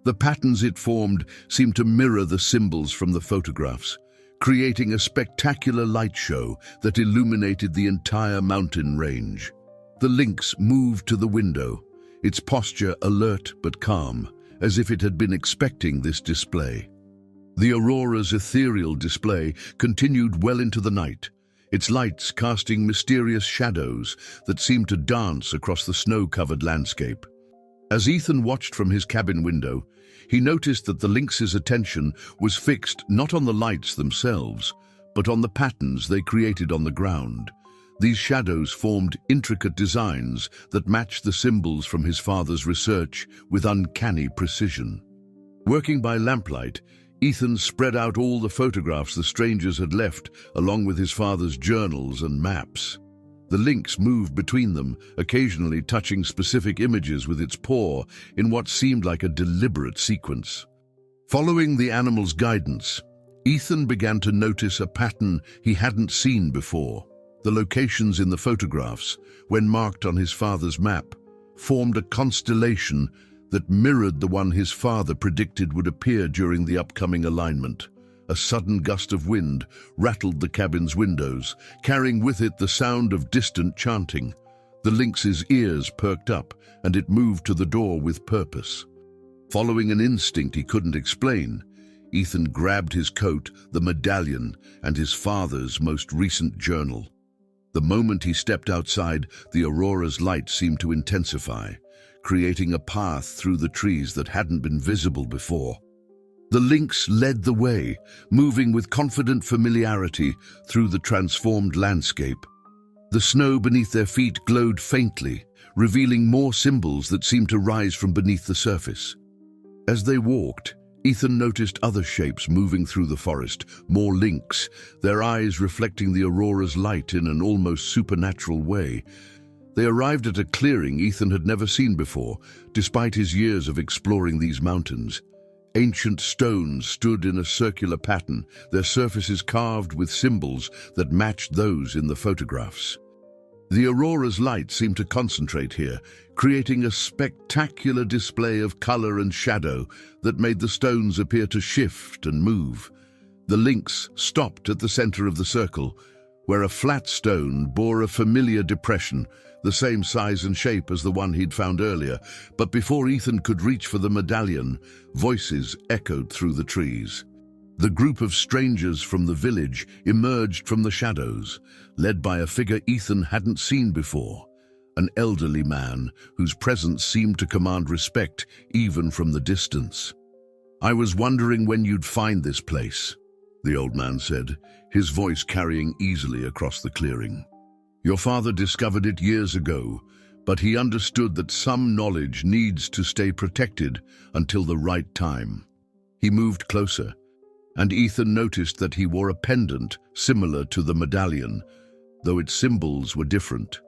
The patterns it formed seemed to mirror the symbols from the photographs, creating a spectacular light show that illuminated the entire mountain range. The lynx moved to the window, its posture alert but calm, as if it had been expecting this display. The aurora's ethereal display continued well into the night, its lights casting mysterious shadows that seemed to dance across the snow-covered landscape. As Ethan watched from his cabin window, he noticed that the lynx's attention was fixed not on the lights themselves, but on the patterns they created on the ground. These shadows formed intricate designs that matched the symbols from his father's research with uncanny precision. Working by lamplight, Ethan spread out all the photographs the strangers had left, along with his father's journals and maps. The lynx moved between them, occasionally touching specific images with its paw in what seemed like a deliberate sequence. Following the animal's guidance, Ethan began to notice a pattern he hadn't seen before. The locations in the photographs, when marked on his father's map, formed a constellation that mirrored the one his father predicted would appear during the upcoming alignment. A sudden gust of wind rattled the cabin's windows, carrying with it the sound of distant chanting. The lynx's ears perked up, and it moved to the door with purpose. Following an instinct he couldn't explain, Ethan grabbed his coat, the medallion, and his father's most recent journal. The moment he stepped outside, the aurora's light seemed to intensify, creating a path through the trees that hadn't been visible before. The lynx led the way, moving with confident familiarity through the transformed landscape. The snow beneath their feet glowed faintly, revealing more symbols that seemed to rise from beneath the surface. As they walked, Ethan noticed other shapes moving through the forest, more lynx, their eyes reflecting the aurora's light in an almost supernatural way. They arrived at a clearing Ethan had never seen before, despite his years of exploring these mountains. Ancient stones stood in a circular pattern, their surfaces carved with symbols that matched those in the photographs. The aurora's light seemed to concentrate here, creating a spectacular display of color and shadow that made the stones appear to shift and move. The lynx stopped at the center of the circle, where a flat stone bore a familiar depression, the same size and shape as the one he'd found earlier. But before Ethan could reach for the medallion, voices echoed through the trees. The group of strangers from the village emerged from the shadows, led by a figure Ethan hadn't seen before, an elderly man whose presence seemed to command respect even from the distance. "I was wondering when you'd find this place," the old man said, his voice carrying easily across the clearing. "Your father discovered it years ago, but he understood that some knowledge needs to stay protected until the right time." He moved closer, and Ethan noticed that he wore a pendant similar to the medallion, though its symbols were different.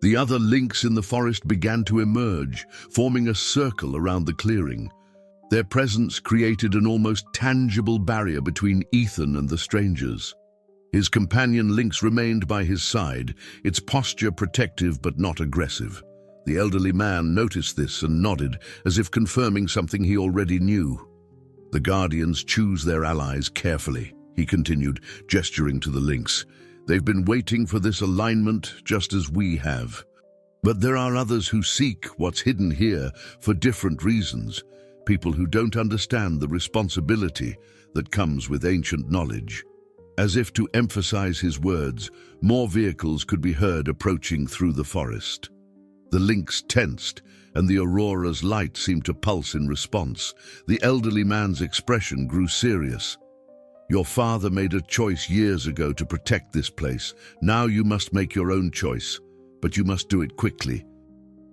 The other lynx in the forest began to emerge, forming a circle around the clearing. Their presence created an almost tangible barrier between Ethan and the strangers. His companion Lynx remained by his side, its posture protective but not aggressive. The elderly man noticed this and nodded, as if confirming something he already knew. "The Guardians choose their allies carefully," he continued, gesturing to the Lynx. "They've been waiting for this alignment just as we have. But there are others who seek what's hidden here for different reasons, people who don't understand the responsibility that comes with ancient knowledge." As if to emphasize his words, more vehicles could be heard approaching through the forest. The Lynx tensed, and the aurora's light seemed to pulse in response. The elderly man's expression grew serious. "Your father made a choice years ago to protect this place. Now you must make your own choice, but you must do it quickly.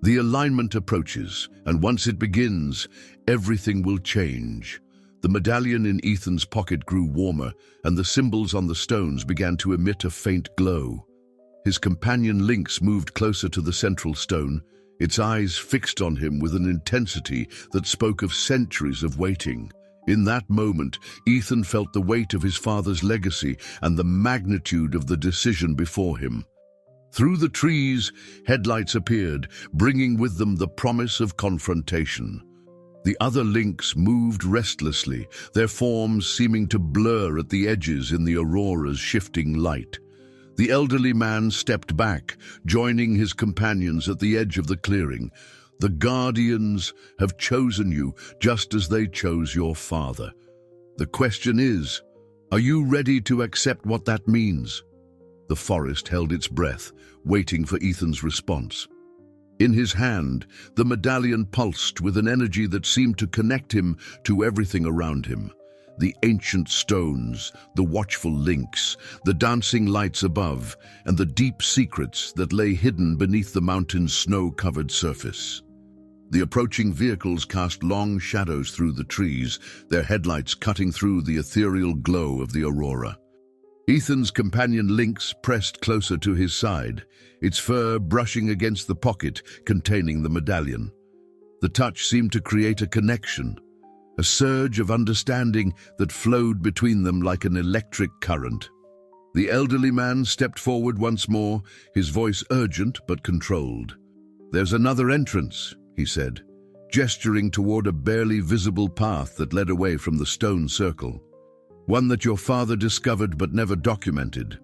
The alignment approaches, and once it begins, everything will change." The medallion in Ethan's pocket grew warmer, and the symbols on the stones began to emit a faint glow. His companion Lynx moved closer to the central stone, its eyes fixed on him with an intensity that spoke of centuries of waiting. In that moment, Ethan felt the weight of his father's legacy and the magnitude of the decision before him. Through the trees, headlights appeared, bringing with them the promise of confrontation. The other lynx moved restlessly, their forms seeming to blur at the edges in the aurora's shifting light. The elderly man stepped back, joining his companions at the edge of the clearing. "The Guardians have chosen you just as they chose your father. The question is, are you ready to accept what that means?" The forest held its breath, waiting for Ethan's response. In his hand, the medallion pulsed with an energy that seemed to connect him to everything around him. The ancient stones, the watchful lynx, the dancing lights above, and the deep secrets that lay hidden beneath the mountain's snow-covered surface. The approaching vehicles cast long shadows through the trees, their headlights cutting through the ethereal glow of the aurora. Ethan's companion Lynx pressed closer to his side, its fur brushing against the pocket containing the medallion. The touch seemed to create a connection, a surge of understanding that flowed between them like an electric current. The elderly man stepped forward once more, his voice urgent but controlled. "There's another entrance," he said, gesturing toward a barely visible path that led away from the stone circle. "One that your father discovered but never documented.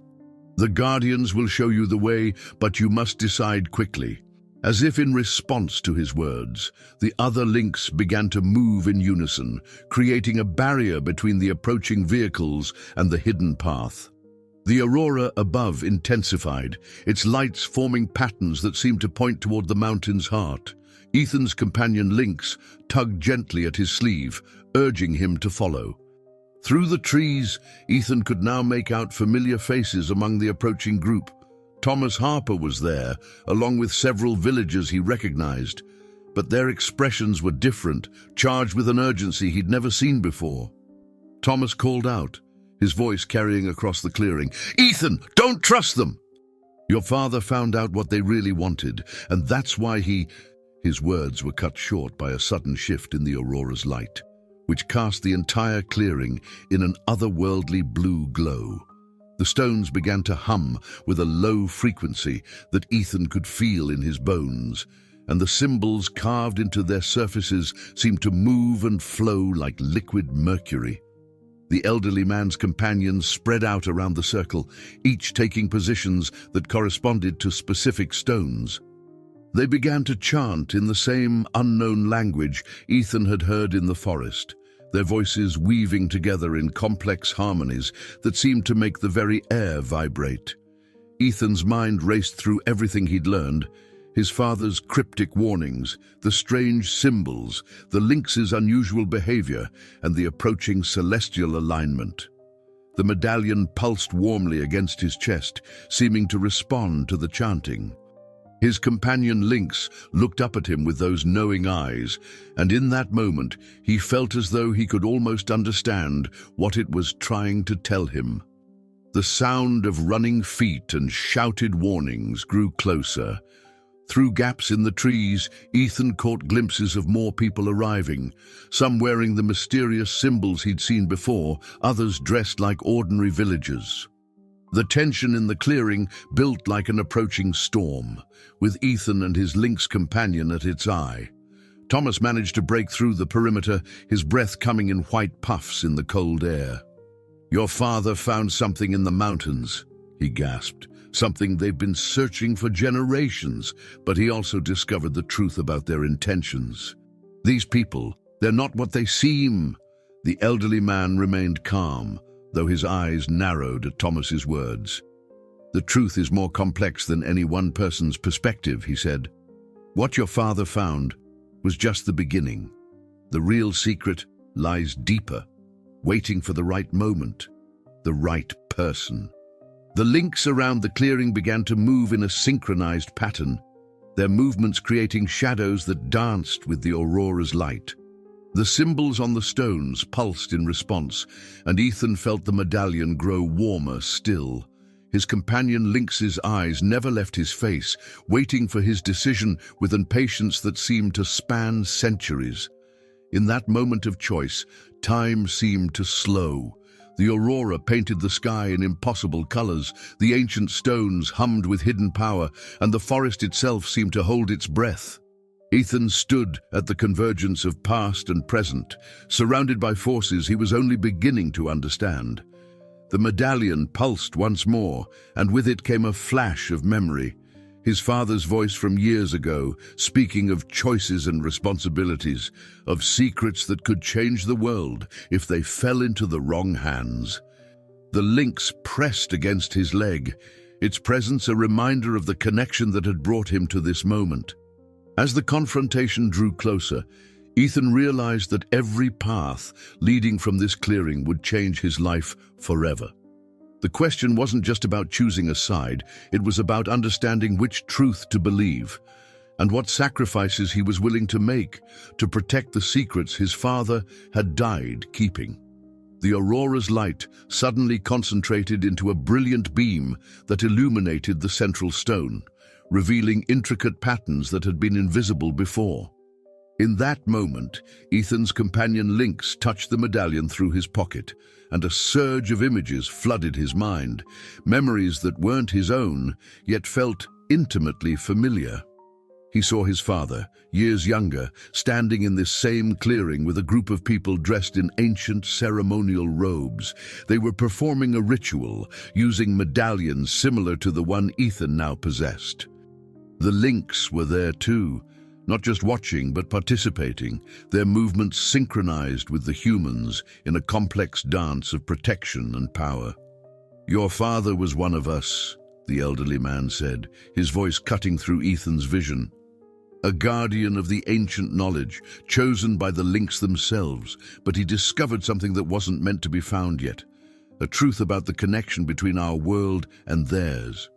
The Guardians will show you the way, but you must decide quickly." As if in response to his words, the other lynx began to move in unison, creating a barrier between the approaching vehicles and the hidden path. The aurora above intensified, its lights forming patterns that seemed to point toward the mountain's heart. Ethan's companion Lynx tugged gently at his sleeve, urging him to follow. Through the trees, Ethan could now make out familiar faces among the approaching group. Thomas Harper was there, along with several villagers he recognized, but their expressions were different, charged with an urgency he'd never seen before. Thomas called out, his voice carrying across the clearing, "Ethan, don't trust them! Your father found out what they really wanted, and that's why he—" His words were cut short by a sudden shift in the aurora's light, which cast the entire clearing in an otherworldly blue glow. The stones began to hum with a low frequency that Ethan could feel in his bones, and the symbols carved into their surfaces seemed to move and flow like liquid mercury. The elderly man's companions spread out around the circle, each taking positions that corresponded to specific stones. They began to chant in the same unknown language Ethan had heard in the forest, their voices weaving together in complex harmonies that seemed to make the very air vibrate. Ethan's mind raced through everything he'd learned: his father's cryptic warnings, the strange symbols, the Lynx's unusual behavior, and the approaching celestial alignment. The medallion pulsed warmly against his chest, seeming to respond to the chanting. His companion Lynx looked up at him with those knowing eyes, and in that moment he felt as though he could almost understand what it was trying to tell him. The sound of running feet and shouted warnings grew closer. Through gaps in the trees, Ethan caught glimpses of more people arriving, some wearing the mysterious symbols he'd seen before, others dressed like ordinary villagers. The tension in the clearing built like an approaching storm, with Ethan and his Lynx companion at its eye. Thomas managed to break through the perimeter, his breath coming in white puffs in the cold air. "Your father found something in the mountains," he gasped. "Something they've been searching for generations," but he also discovered the truth about their intentions. "These people, they're not what they seem." The elderly man remained calm, though his eyes narrowed at Thomas's words. "The truth is more complex than any one person's perspective," he said. "What your father found was just the beginning. The real secret lies deeper, waiting for the right moment, the right person." The Lynx around the clearing began to move in a synchronized pattern, their movements creating shadows that danced with the aurora's light. The symbols on the stones pulsed in response, and Ethan felt the medallion grow warmer still. His companion Lynx's eyes never left his face, waiting for his decision with an impatience that seemed to span centuries. In that moment of choice, time seemed to slow. The aurora painted the sky in impossible colors, the ancient stones hummed with hidden power, and the forest itself seemed to hold its breath. Ethan stood at the convergence of past and present, surrounded by forces he was only beginning to understand. The medallion pulsed once more, and with it came a flash of memory. His father's voice from years ago, speaking of choices and responsibilities, of secrets that could change the world if they fell into the wrong hands. The Lynx pressed against his leg, its presence a reminder of the connection that had brought him to this moment. As the confrontation drew closer, Ethan realized that every path leading from this clearing would change his life forever. The question wasn't just about choosing a side, it was about understanding which truth to believe, and what sacrifices he was willing to make to protect the secrets his father had died keeping. The aurora's light suddenly concentrated into a brilliant beam that illuminated the central stone, revealing intricate patterns that had been invisible before. In that moment, Ethan's companion Lynx touched the medallion through his pocket, and a surge of images flooded his mind, memories that weren't his own, yet felt intimately familiar. He saw his father, years younger, standing in this same clearing with a group of people dressed in ancient ceremonial robes. They were performing a ritual, using medallions similar to the one Ethan now possessed. The Lynx were there too, not just watching but participating, their movements synchronized with the humans in a complex dance of protection and power. "Your father was one of us," the elderly man said, his voice cutting through Ethan's vision. "A guardian of the ancient knowledge, chosen by the Lynx themselves, but he discovered something that wasn't meant to be found yet, a truth about the connection between our world and theirs."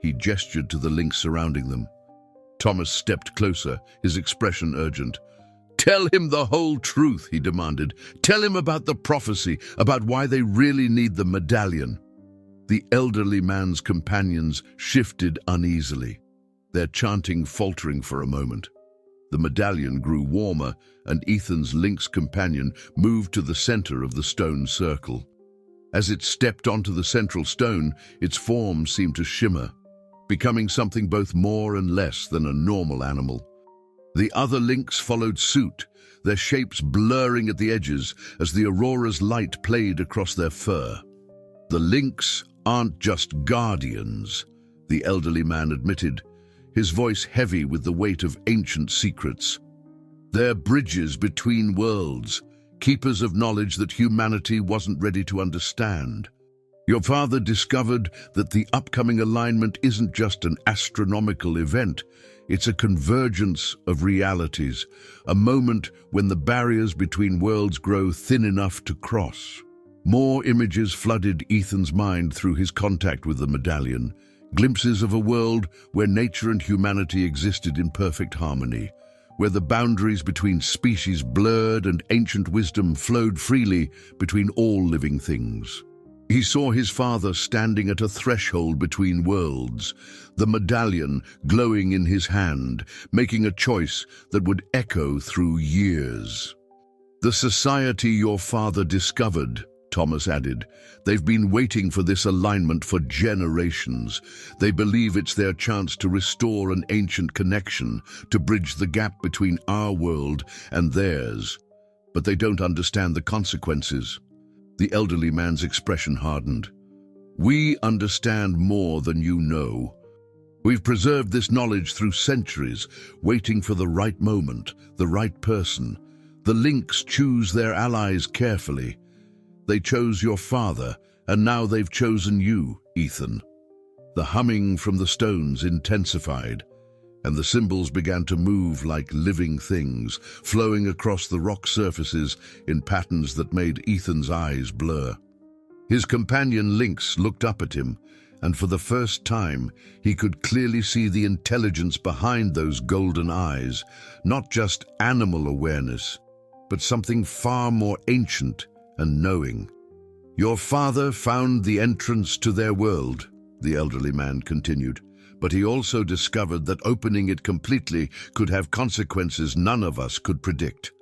He gestured to the Lynx surrounding them. Thomas stepped closer, his expression urgent. "Tell him the whole truth," he demanded. "Tell him about the prophecy, about why they really need the medallion." The elderly man's companions shifted uneasily, their chanting faltering for a moment. The medallion grew warmer, and Ethan's Lynx companion moved to the center of the stone circle. As it stepped onto the central stone, its form seemed to shimmer, becoming something both more and less than a normal animal. The other Lynx followed suit, their shapes blurring at the edges as the aurora's light played across their fur. The Lynx aren't just guardians, the elderly man admitted, his voice heavy with the weight of ancient secrets. They're bridges between worlds, keepers of knowledge that humanity wasn't ready to understand. Your father discovered that the upcoming alignment isn't just an astronomical event, it's a convergence of realities, a moment when the barriers between worlds grow thin enough to cross. More images flooded Ethan's mind through his contact with the medallion, glimpses of a world where nature and humanity existed in perfect harmony, where the boundaries between species blurred and ancient wisdom flowed freely between all living things. He saw his father standing at a threshold between worlds, the medallion glowing in his hand, making a choice that would echo through years. "The society your father discovered," Thomas added. "They've been waiting for this alignment for generations. They believe it's their chance to restore an ancient connection, to bridge the gap between our world and theirs. But they don't understand the consequences." The elderly man's expression hardened. "We understand more than you know. We've preserved this knowledge through centuries, waiting for the right moment, the right person. The Lynx choose their allies carefully. They chose your father, and now they've chosen you, Ethan." The humming from the stones intensified, and the symbols began to move like living things, flowing across the rock surfaces in patterns that made Ethan's eyes blur. His companion Lynx looked up at him, and for the first time he could clearly see the intelligence behind those golden eyes, not just animal awareness, but something far more ancient and knowing. "Your father found the entrance to their world," the elderly man continued, "but he also discovered that opening it completely could have consequences none of us could predict.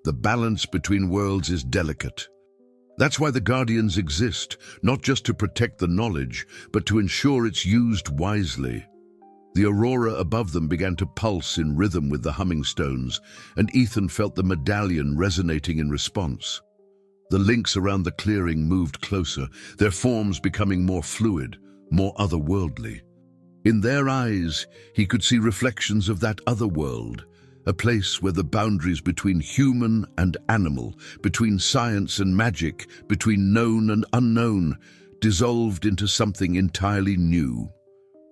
The balance between worlds is delicate. That's why the Guardians exist, not just to protect the knowledge, but to ensure it's used wisely." The aurora above them began to pulse in rhythm with the humming stones, and Ethan felt the medallion resonating in response. The Lynx around the clearing moved closer, their forms becoming more fluid, more otherworldly. In their eyes, he could see reflections of that other world, a place where the boundaries between human and animal, between science and magic, between known and unknown, dissolved into something entirely new.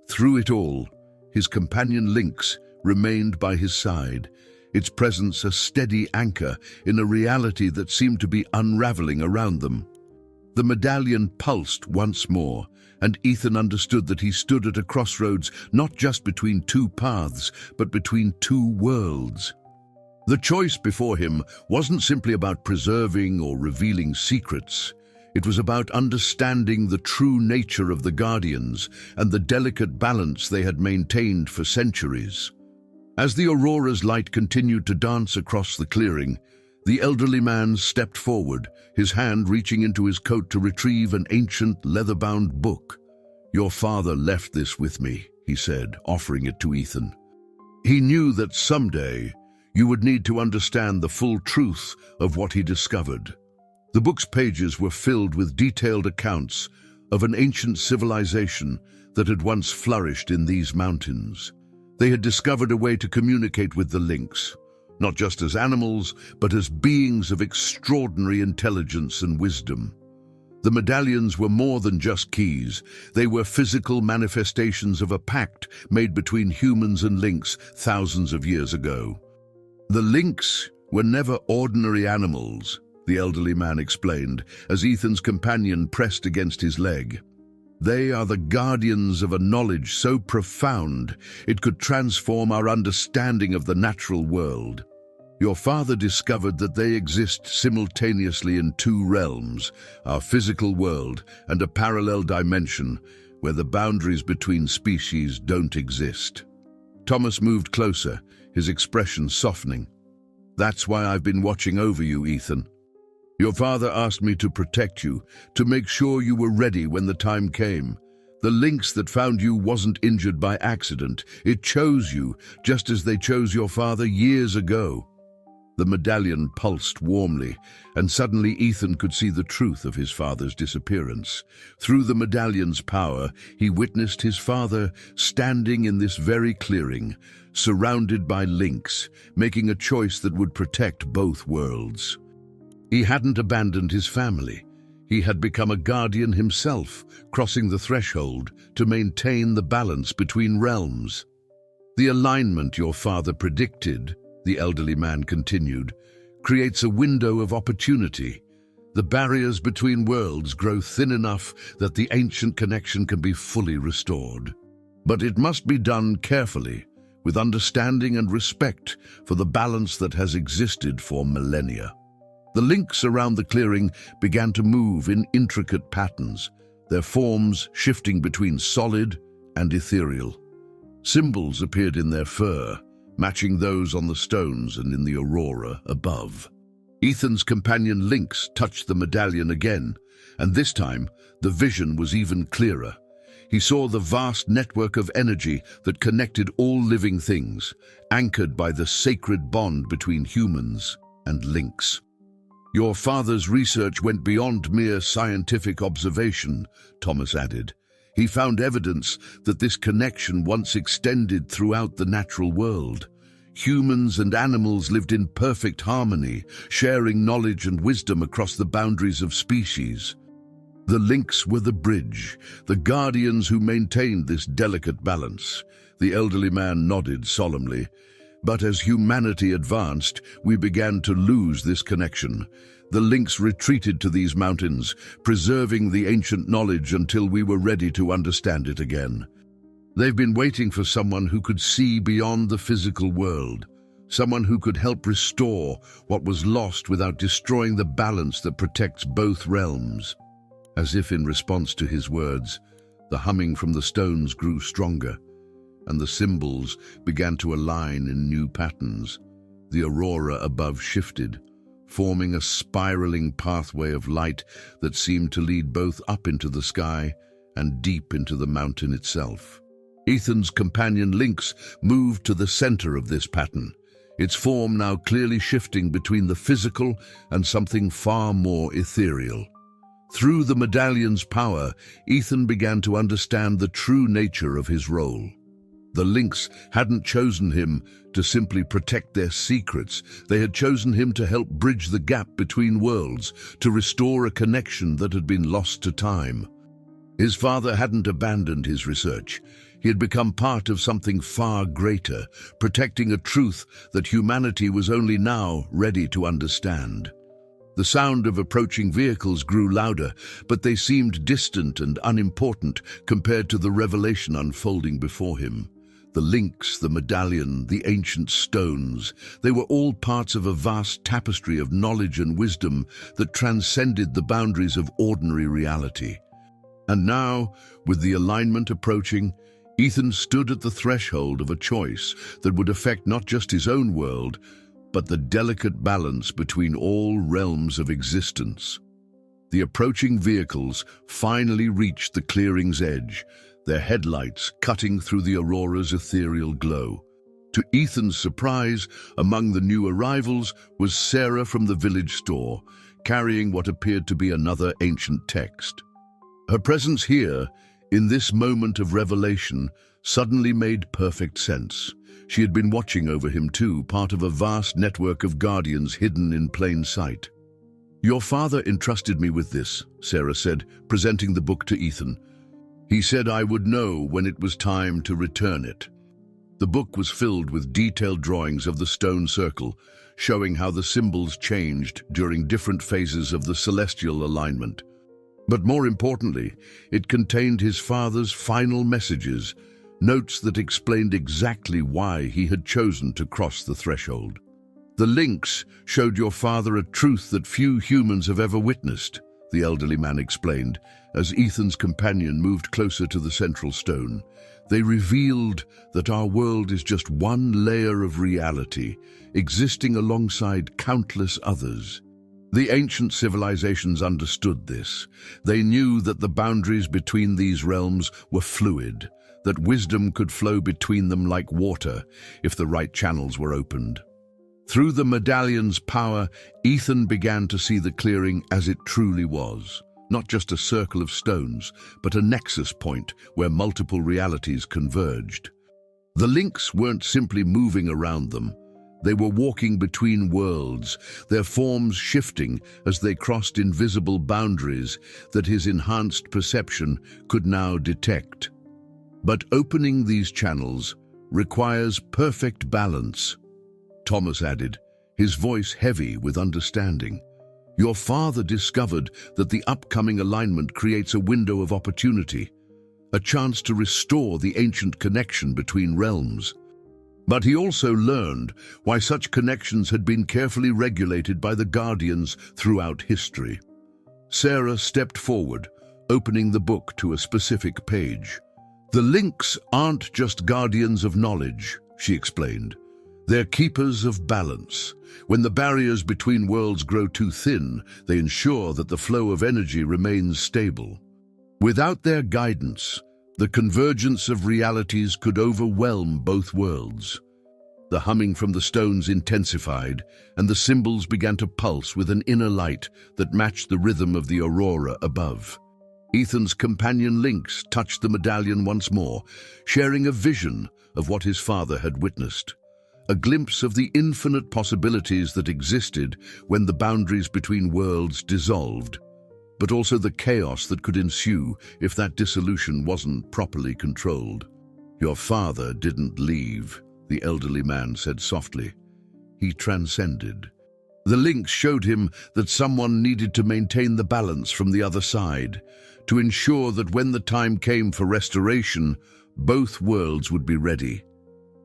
Through it all, his companion Lynx remained by his side, its presence a steady anchor in a reality that seemed to be unraveling around them. The medallion pulsed once more, and Ethan understood that he stood at a crossroads not just between two paths, but between two worlds. The choice before him wasn't simply about preserving or revealing secrets. It was about understanding the true nature of the Guardians and the delicate balance they had maintained for centuries. As the aurora's light continued to dance across the clearing, the elderly man stepped forward, his hand reaching into his coat to retrieve an ancient leather-bound book. "Your father left this with me," he said, offering it to Ethan. "He knew that someday you would need to understand the full truth of what he discovered." The book's pages were filled with detailed accounts of an ancient civilization that had once flourished in these mountains. They had discovered a way to communicate with the Lynx, not just as animals, but as beings of extraordinary intelligence and wisdom. The medallions were more than just keys. They were physical manifestations of a pact made between humans and Lynx thousands of years ago. "The Lynx were never ordinary animals," the elderly man explained, as Ethan's companion pressed against his leg. "They are the guardians of a knowledge so profound it could transform our understanding of the natural world. Your father discovered that they exist simultaneously in two realms, our physical world and a parallel dimension where the boundaries between species don't exist." Thomas moved closer, his expression softening. "That's why I've been watching over you, Ethan. Your father asked me to protect you, to make sure you were ready when the time came. The lynx that found you wasn't injured by accident. It chose you, just as they chose your father years ago. The medallion pulsed warmly, and suddenly Ethan could see the truth of his father's disappearance. Through the medallion's power, he witnessed his father standing in this very clearing, surrounded by lynx, making a choice that would protect both worlds. He hadn't abandoned his family. He had become a guardian himself, crossing the threshold to maintain the balance between realms. The alignment your father predicted, the elderly man continued, creates a window of opportunity. The barriers between worlds grow thin enough that the ancient connection can be fully restored. But it must be done carefully, with understanding and respect for the balance that has existed for millennia. The lynx around the clearing began to move in intricate patterns, their forms shifting between solid and ethereal. Symbols appeared in their fur, matching those on the stones and in the aurora above. Ethan's companion Lynx touched the medallion again, and this time the vision was even clearer. He saw the vast network of energy that connected all living things, anchored by the sacred bond between humans and Lynx. Your father's research went beyond mere scientific observation, Thomas added. He found evidence that this connection once extended throughout the natural world. Humans and animals lived in perfect harmony, sharing knowledge and wisdom across the boundaries of species. The lynx were the bridge, the guardians who maintained this delicate balance. The elderly man nodded solemnly. But as humanity advanced, we began to lose this connection. The lynx retreated to these mountains, preserving the ancient knowledge until we were ready to understand it again. They've been waiting for someone who could see beyond the physical world, someone who could help restore what was lost without destroying the balance that protects both realms. As if in response to his words, the humming from the stones grew stronger, and the symbols began to align in new patterns. The aurora above shifted, forming a spiraling pathway of light that seemed to lead both up into the sky and deep into the mountain itself. Ethan's companion Lynx moved to the center of this pattern, its form now clearly shifting between the physical and something far more ethereal. Through the medallion's power, Ethan began to understand the true nature of his role. The lynx hadn't chosen him to simply protect their secrets. They had chosen him to help bridge the gap between worlds, to restore a connection that had been lost to time. His father hadn't abandoned his research. He had become part of something far greater, protecting a truth that humanity was only now ready to understand. The sound of approaching vehicles grew louder, but they seemed distant and unimportant compared to the revelation unfolding before him. The lynx, the medallion, the ancient stones, they were all parts of a vast tapestry of knowledge and wisdom that transcended the boundaries of ordinary reality. And now, with the alignment approaching, Ethan stood at the threshold of a choice that would affect not just his own world, but the delicate balance between all realms of existence. The approaching vehicles finally reached the clearing's edge, their headlights cutting through the aurora's ethereal glow. To Ethan's surprise, among the new arrivals was Sarah from the village store, carrying what appeared to be another ancient text. Her presence here, in this moment of revelation, suddenly made perfect sense. She had been watching over him too, part of a vast network of guardians hidden in plain sight. "Your father entrusted me with this," Sarah said, presenting the book to Ethan. "He said I would know when it was time to return it." The book was filled with detailed drawings of the stone circle, showing how the symbols changed during different phases of the celestial alignment. But more importantly, it contained his father's final messages, notes that explained exactly why he had chosen to cross the threshold. "The lynx showed your father a truth that few humans have ever witnessed," the elderly man explained, as Ethan's companion moved closer to the central stone. "They revealed that our world is just one layer of reality, existing alongside countless others. The ancient civilizations understood this. They knew that the boundaries between these realms were fluid, that wisdom could flow between them like water if the right channels were opened. Through the medallion's power, Ethan began to see the clearing as it truly was. Not just a circle of stones, but a nexus point where multiple realities converged. The Lynx weren't simply moving around them. They were walking between worlds, their forms shifting as they crossed invisible boundaries that his enhanced perception could now detect. But opening these channels requires perfect balance, Thomas added, his voice heavy with understanding. Your father discovered that the upcoming alignment creates a window of opportunity, a chance to restore the ancient connection between realms. But he also learned why such connections had been carefully regulated by the Guardians throughout history. Sarah stepped forward, opening the book to a specific page. The Lynx aren't just guardians of knowledge, she explained. They're keepers of balance. When the barriers between worlds grow too thin, they ensure that the flow of energy remains stable. Without their guidance, the convergence of realities could overwhelm both worlds. The humming from the stones intensified, and the symbols began to pulse with an inner light that matched the rhythm of the aurora above. Ethan's companion Lynx touched the medallion once more, sharing a vision of what his father had witnessed. A glimpse of the infinite possibilities that existed when the boundaries between worlds dissolved, but also the chaos that could ensue if that dissolution wasn't properly controlled. Your father didn't leave, the elderly man said softly. He transcended. The Lynx showed him that someone needed to maintain the balance from the other side, to ensure that when the time came for restoration, both worlds would be ready.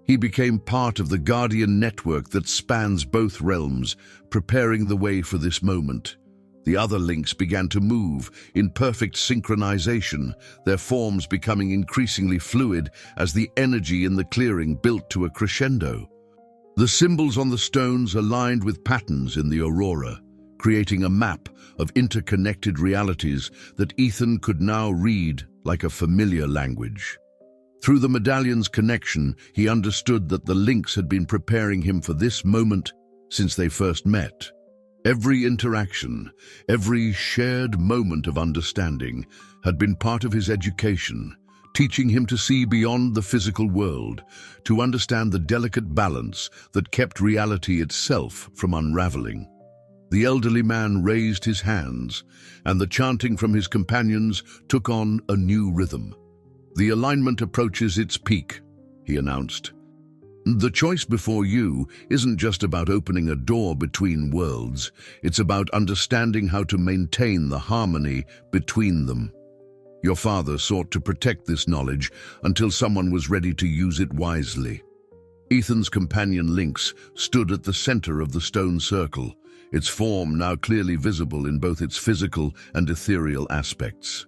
He became part of the Guardian network that spans both realms, preparing the way for this moment. The other Lynx began to move in perfect synchronization, their forms becoming increasingly fluid as the energy in the clearing built to a crescendo. The symbols on the stones aligned with patterns in the aurora, creating a map of interconnected realities that Ethan could now read like a familiar language. Through the medallion's connection, he understood that the Lynx had been preparing him for this moment since they first met. Every interaction, every shared moment of understanding had been part of his education, teaching him to see beyond the physical world, to understand the delicate balance that kept reality itself from unraveling. The elderly man raised his hands, and the chanting from his companions took on a new rhythm. The alignment approaches its peak, he announced. The choice before you isn't just about opening a door between worlds, it's about understanding how to maintain the harmony between them. Your father sought to protect this knowledge until someone was ready to use it wisely. Ethan's companion Lynx stood at the center of the stone circle, its form now clearly visible in both its physical and ethereal aspects.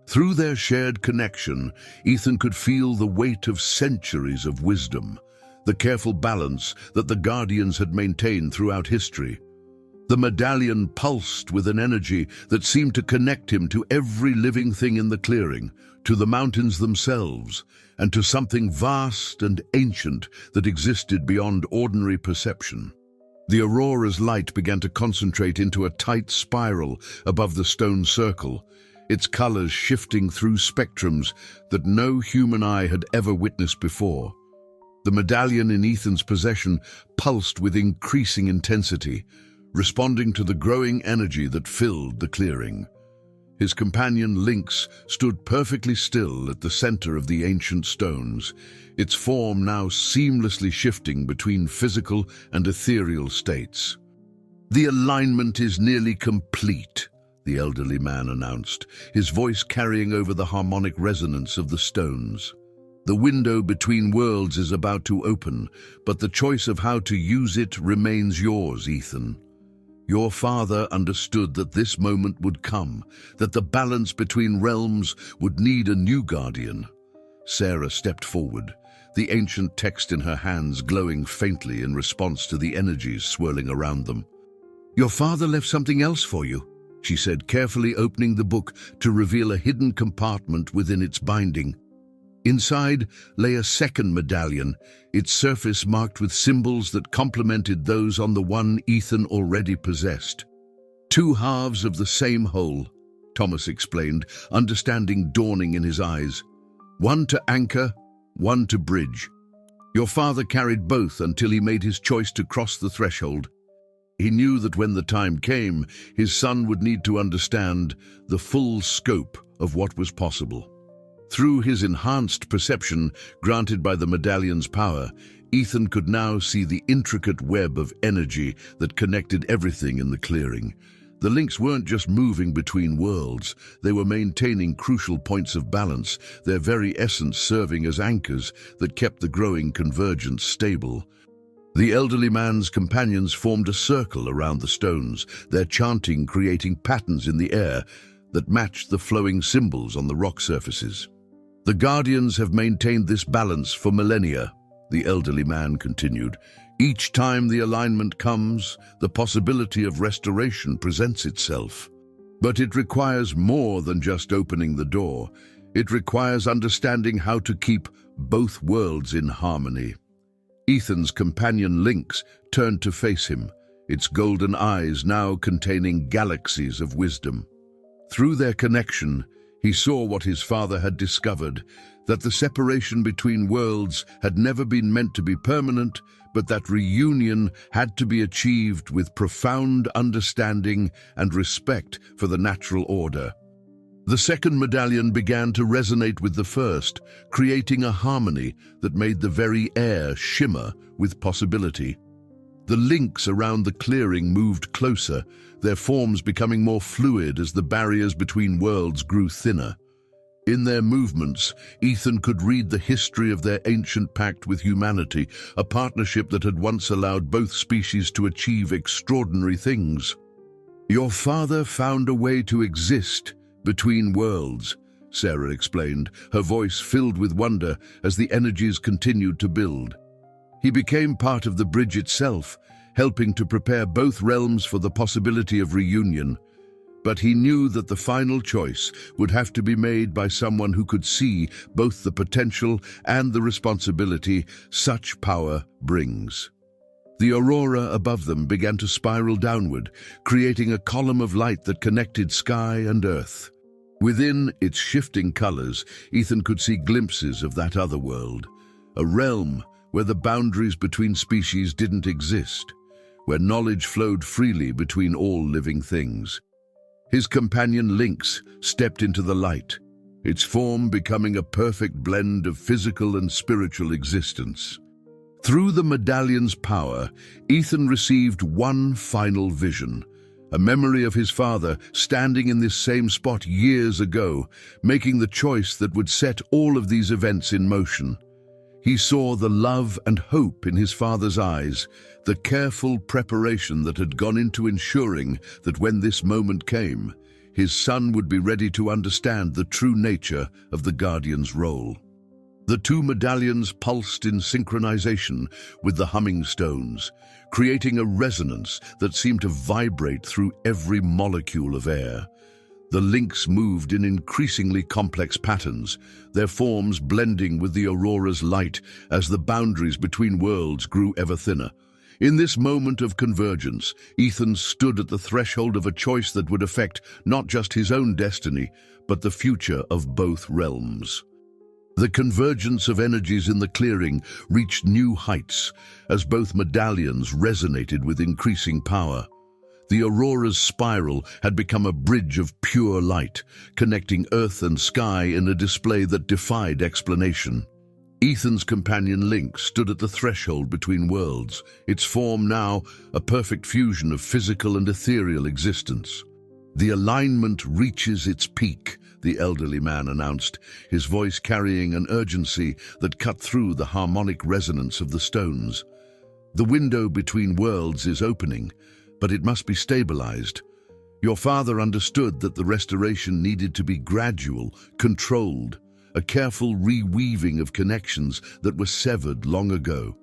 Through their shared connection, Ethan could feel the weight of centuries of wisdom, the careful balance that the Guardians had maintained throughout history. The medallion pulsed with an energy that seemed to connect him to every living thing in the clearing, to the mountains themselves, and to something vast and ancient that existed beyond ordinary perception. The aurora's light began to concentrate into a tight spiral above the stone circle, its colors shifting through spectrums that no human eye had ever witnessed before. The medallion in Ethan's possession pulsed with increasing intensity, responding to the growing energy that filled the clearing. His companion Lynx stood perfectly still at the center of the ancient stones, its form now seamlessly shifting between physical and ethereal states. The alignment is nearly complete, the elderly man announced, his voice carrying over the harmonic resonance of the stones. The window between worlds is about to open, but the choice of how to use it remains yours, Ethan. Your father understood that this moment would come, that the balance between realms would need a new guardian. Sarah stepped forward, the ancient text in her hands glowing faintly in response to the energies swirling around them. "Your father left something else for you," she said, carefully opening the book to reveal a hidden compartment within its binding. Inside lay a second medallion, its surface marked with symbols that complemented those on the one Ethan already possessed. "Two halves of the same whole," Thomas explained, understanding dawning in his eyes. "One to anchor, one to bridge. Your father carried both until he made his choice to cross the threshold. He knew that when the time came, his son would need to understand the full scope of what was possible." Through his enhanced perception granted by the medallion's power, Ethan could now see the intricate web of energy that connected everything in the clearing. The Lynx weren't just moving between worlds, they were maintaining crucial points of balance, their very essence serving as anchors that kept the growing convergence stable. The elderly man's companions formed a circle around the stones, their chanting creating patterns in the air that matched the flowing symbols on the rock surfaces. "The Guardians have maintained this balance for millennia," the elderly man continued. "Each time the alignment comes, the possibility of restoration presents itself. But it requires more than just opening the door. It requires understanding how to keep both worlds in harmony." Ethan's companion Lynx turned to face him, its golden eyes now containing galaxies of wisdom. Through their connection, he saw what his father had discovered, that the separation between worlds had never been meant to be permanent, but that reunion had to be achieved with profound understanding and respect for the natural order. The second medallion began to resonate with the first, creating a harmony that made the very air shimmer with possibility. The links around the clearing moved closer, their forms becoming more fluid as the barriers between worlds grew thinner. In their movements, Ethan could read the history of their ancient pact with humanity, a partnership that had once allowed both species to achieve extraordinary things. "Your father found a way to exist between worlds," Sarah explained, her voice filled with wonder as the energies continued to build. "He became part of the bridge itself, helping to prepare both realms for the possibility of reunion. But he knew that the final choice would have to be made by someone who could see both the potential and the responsibility such power brings." The aurora above them began to spiral downward, creating a column of light that connected sky and earth. Within its shifting colors, Ethan could see glimpses of that other world, a realm where the boundaries between species didn't exist, where knowledge flowed freely between all living things. His companion Lynx stepped into the light, its form becoming a perfect blend of physical and spiritual existence. Through the medallion's power, Ethan received one final vision, a memory of his father standing in this same spot years ago, making the choice that would set all of these events in motion. He saw the love and hope in his father's eyes, the careful preparation that had gone into ensuring that when this moment came, his son would be ready to understand the true nature of the Guardian's role. The two medallions pulsed in synchronization with the humming stones, creating a resonance that seemed to vibrate through every molecule of air. The links moved in increasingly complex patterns, their forms blending with the aurora's light as the boundaries between worlds grew ever thinner. In this moment of convergence, Ethan stood at the threshold of a choice that would affect not just his own destiny, but the future of both realms. The convergence of energies in the clearing reached new heights as both medallions resonated with increasing power. The aurora's spiral had become a bridge of pure light, connecting earth and sky in a display that defied explanation. Ethan's companion Lynx stood at the threshold between worlds, its form now a perfect fusion of physical and ethereal existence. "The alignment reaches its peak," the elderly man announced, his voice carrying an urgency that cut through the harmonic resonance of the stones. "The window between worlds is opening, but it must be stabilized. Your father understood that the restoration needed to be gradual, controlled, a careful reweaving of connections that were severed long ago."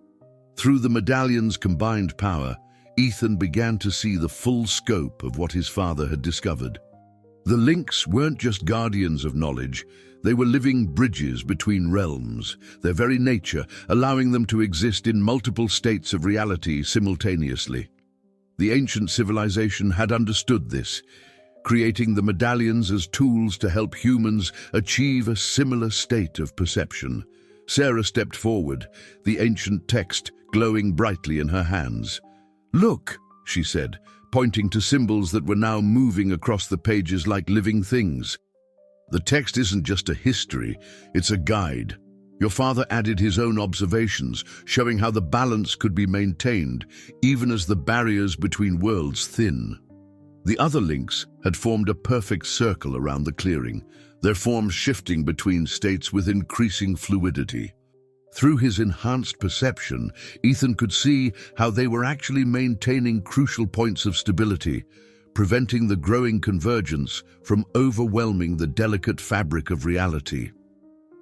Through the medallion's combined power, Ethan began to see the full scope of what his father had discovered. The Lynx weren't just guardians of knowledge, they were living bridges between realms, their very nature allowing them to exist in multiple states of reality simultaneously. The ancient civilization had understood this, creating the medallions as tools to help humans achieve a similar state of perception. Sarah stepped forward, the ancient text glowing brightly in her hands. "Look," she said, pointing to symbols that were now moving across the pages like living things. "The text isn't just a history, it's a guide." Your father added his own observations, showing how the balance could be maintained, even as the barriers between worlds thin. The other Lynx had formed a perfect circle around the clearing, their forms shifting between states with increasing fluidity. Through his enhanced perception, Ethan could see how they were actually maintaining crucial points of stability, preventing the growing convergence from overwhelming the delicate fabric of reality.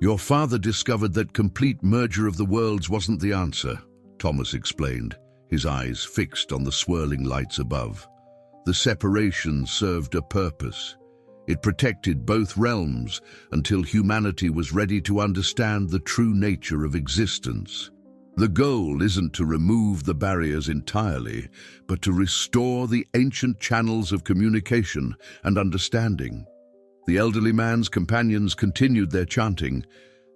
"Your father discovered that complete merger of the worlds wasn't the answer," Thomas explained, his eyes fixed on the swirling lights above. "The separation served a purpose. It protected both realms until humanity was ready to understand the true nature of existence. The goal isn't to remove the barriers entirely, but to restore the ancient channels of communication and understanding." The elderly man's companions continued their chanting,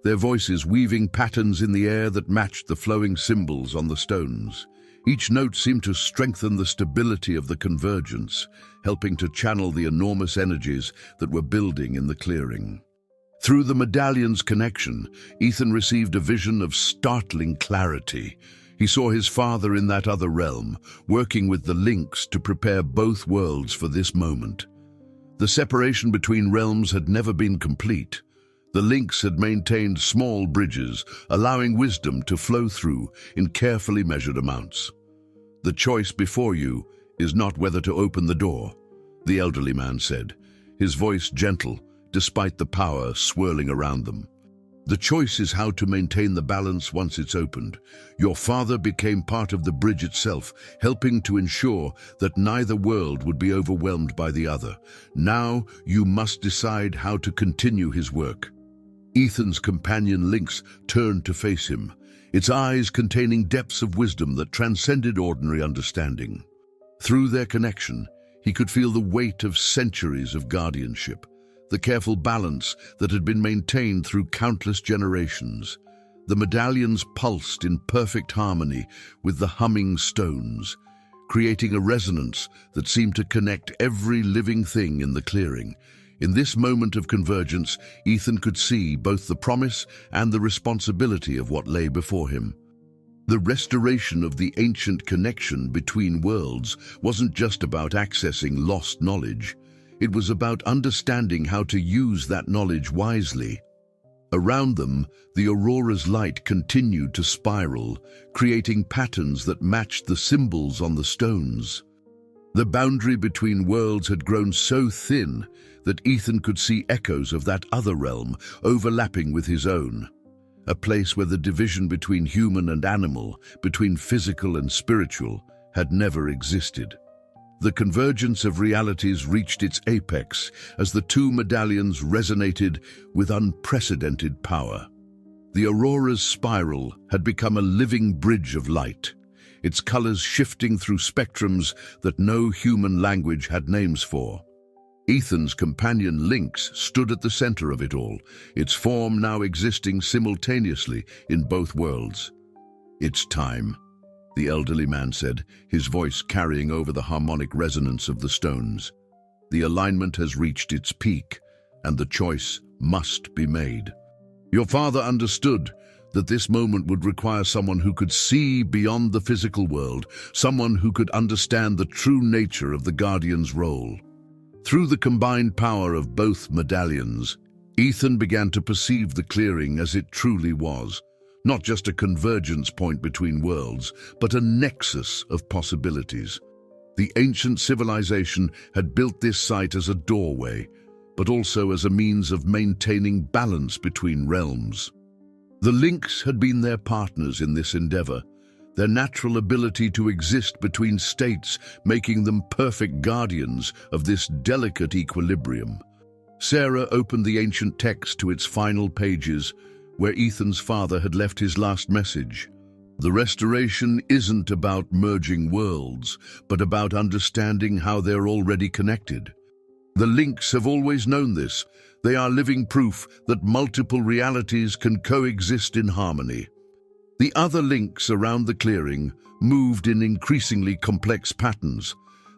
their voices weaving patterns in the air that matched the flowing symbols on the stones. Each note seemed to strengthen the stability of the convergence, helping to channel the enormous energies that were building in the clearing. Through the medallion's connection, Ethan received a vision of startling clarity. He saw his father in that other realm, working with the Lynx to prepare both worlds for this moment. The separation between realms had never been complete. The Lynx had maintained small bridges, allowing wisdom to flow through in carefully measured amounts. "The choice before you is not whether to open the door," the elderly man said, his voice gentle despite the power swirling around them. "The choice is how to maintain the balance once it's opened. Your father became part of the bridge itself, helping to ensure that neither world would be overwhelmed by the other. Now you must decide how to continue his work." Ethan's companion Lynx turned to face him, its eyes containing depths of wisdom that transcended ordinary understanding. Through their connection, he could feel the weight of centuries of guardianship, the careful balance that had been maintained through countless generations. The medallions pulsed in perfect harmony with the humming stones, creating a resonance that seemed to connect every living thing in the clearing. In this moment of convergence, Ethan could see both the promise and the responsibility of what lay before him. The restoration of the ancient connection between worlds wasn't just about accessing lost knowledge. It was about understanding how to use that knowledge wisely. Around them, the aurora's light continued to spiral, creating patterns that matched the symbols on the stones. The boundary between worlds had grown so thin that Ethan could see echoes of that other realm overlapping with his own, a place where the division between human and animal, between physical and spiritual, had never existed. The convergence of realities reached its apex as the two medallions resonated with unprecedented power. The aurora's spiral had become a living bridge of light, its colors shifting through spectrums that no human language had names for. Ethan's companion Lynx stood at the center of it all, its form now existing simultaneously in both worlds. "It's time," the elderly man said, his voice carrying over the harmonic resonance of the stones. "The alignment has reached its peak, and the choice must be made. Your father understood that this moment would require someone who could see beyond the physical world, someone who could understand the true nature of the Guardian's role." Through the combined power of both medallions, Ethan began to perceive the clearing as it truly was. Not just a convergence point between worlds, but a nexus of possibilities. The ancient civilization had built this site as a doorway, but also as a means of maintaining balance between realms. The Lynx had been their partners in this endeavor, their natural ability to exist between states, making them perfect guardians of this delicate equilibrium. Sarah opened the ancient text to its final pages, where Ethan's father had left his last message. The restoration isn't about merging worlds, but about understanding how they're already connected. The Lynx have always known this. They are living proof that multiple realities can coexist in harmony. The other Lynx around the clearing moved in increasingly complex patterns,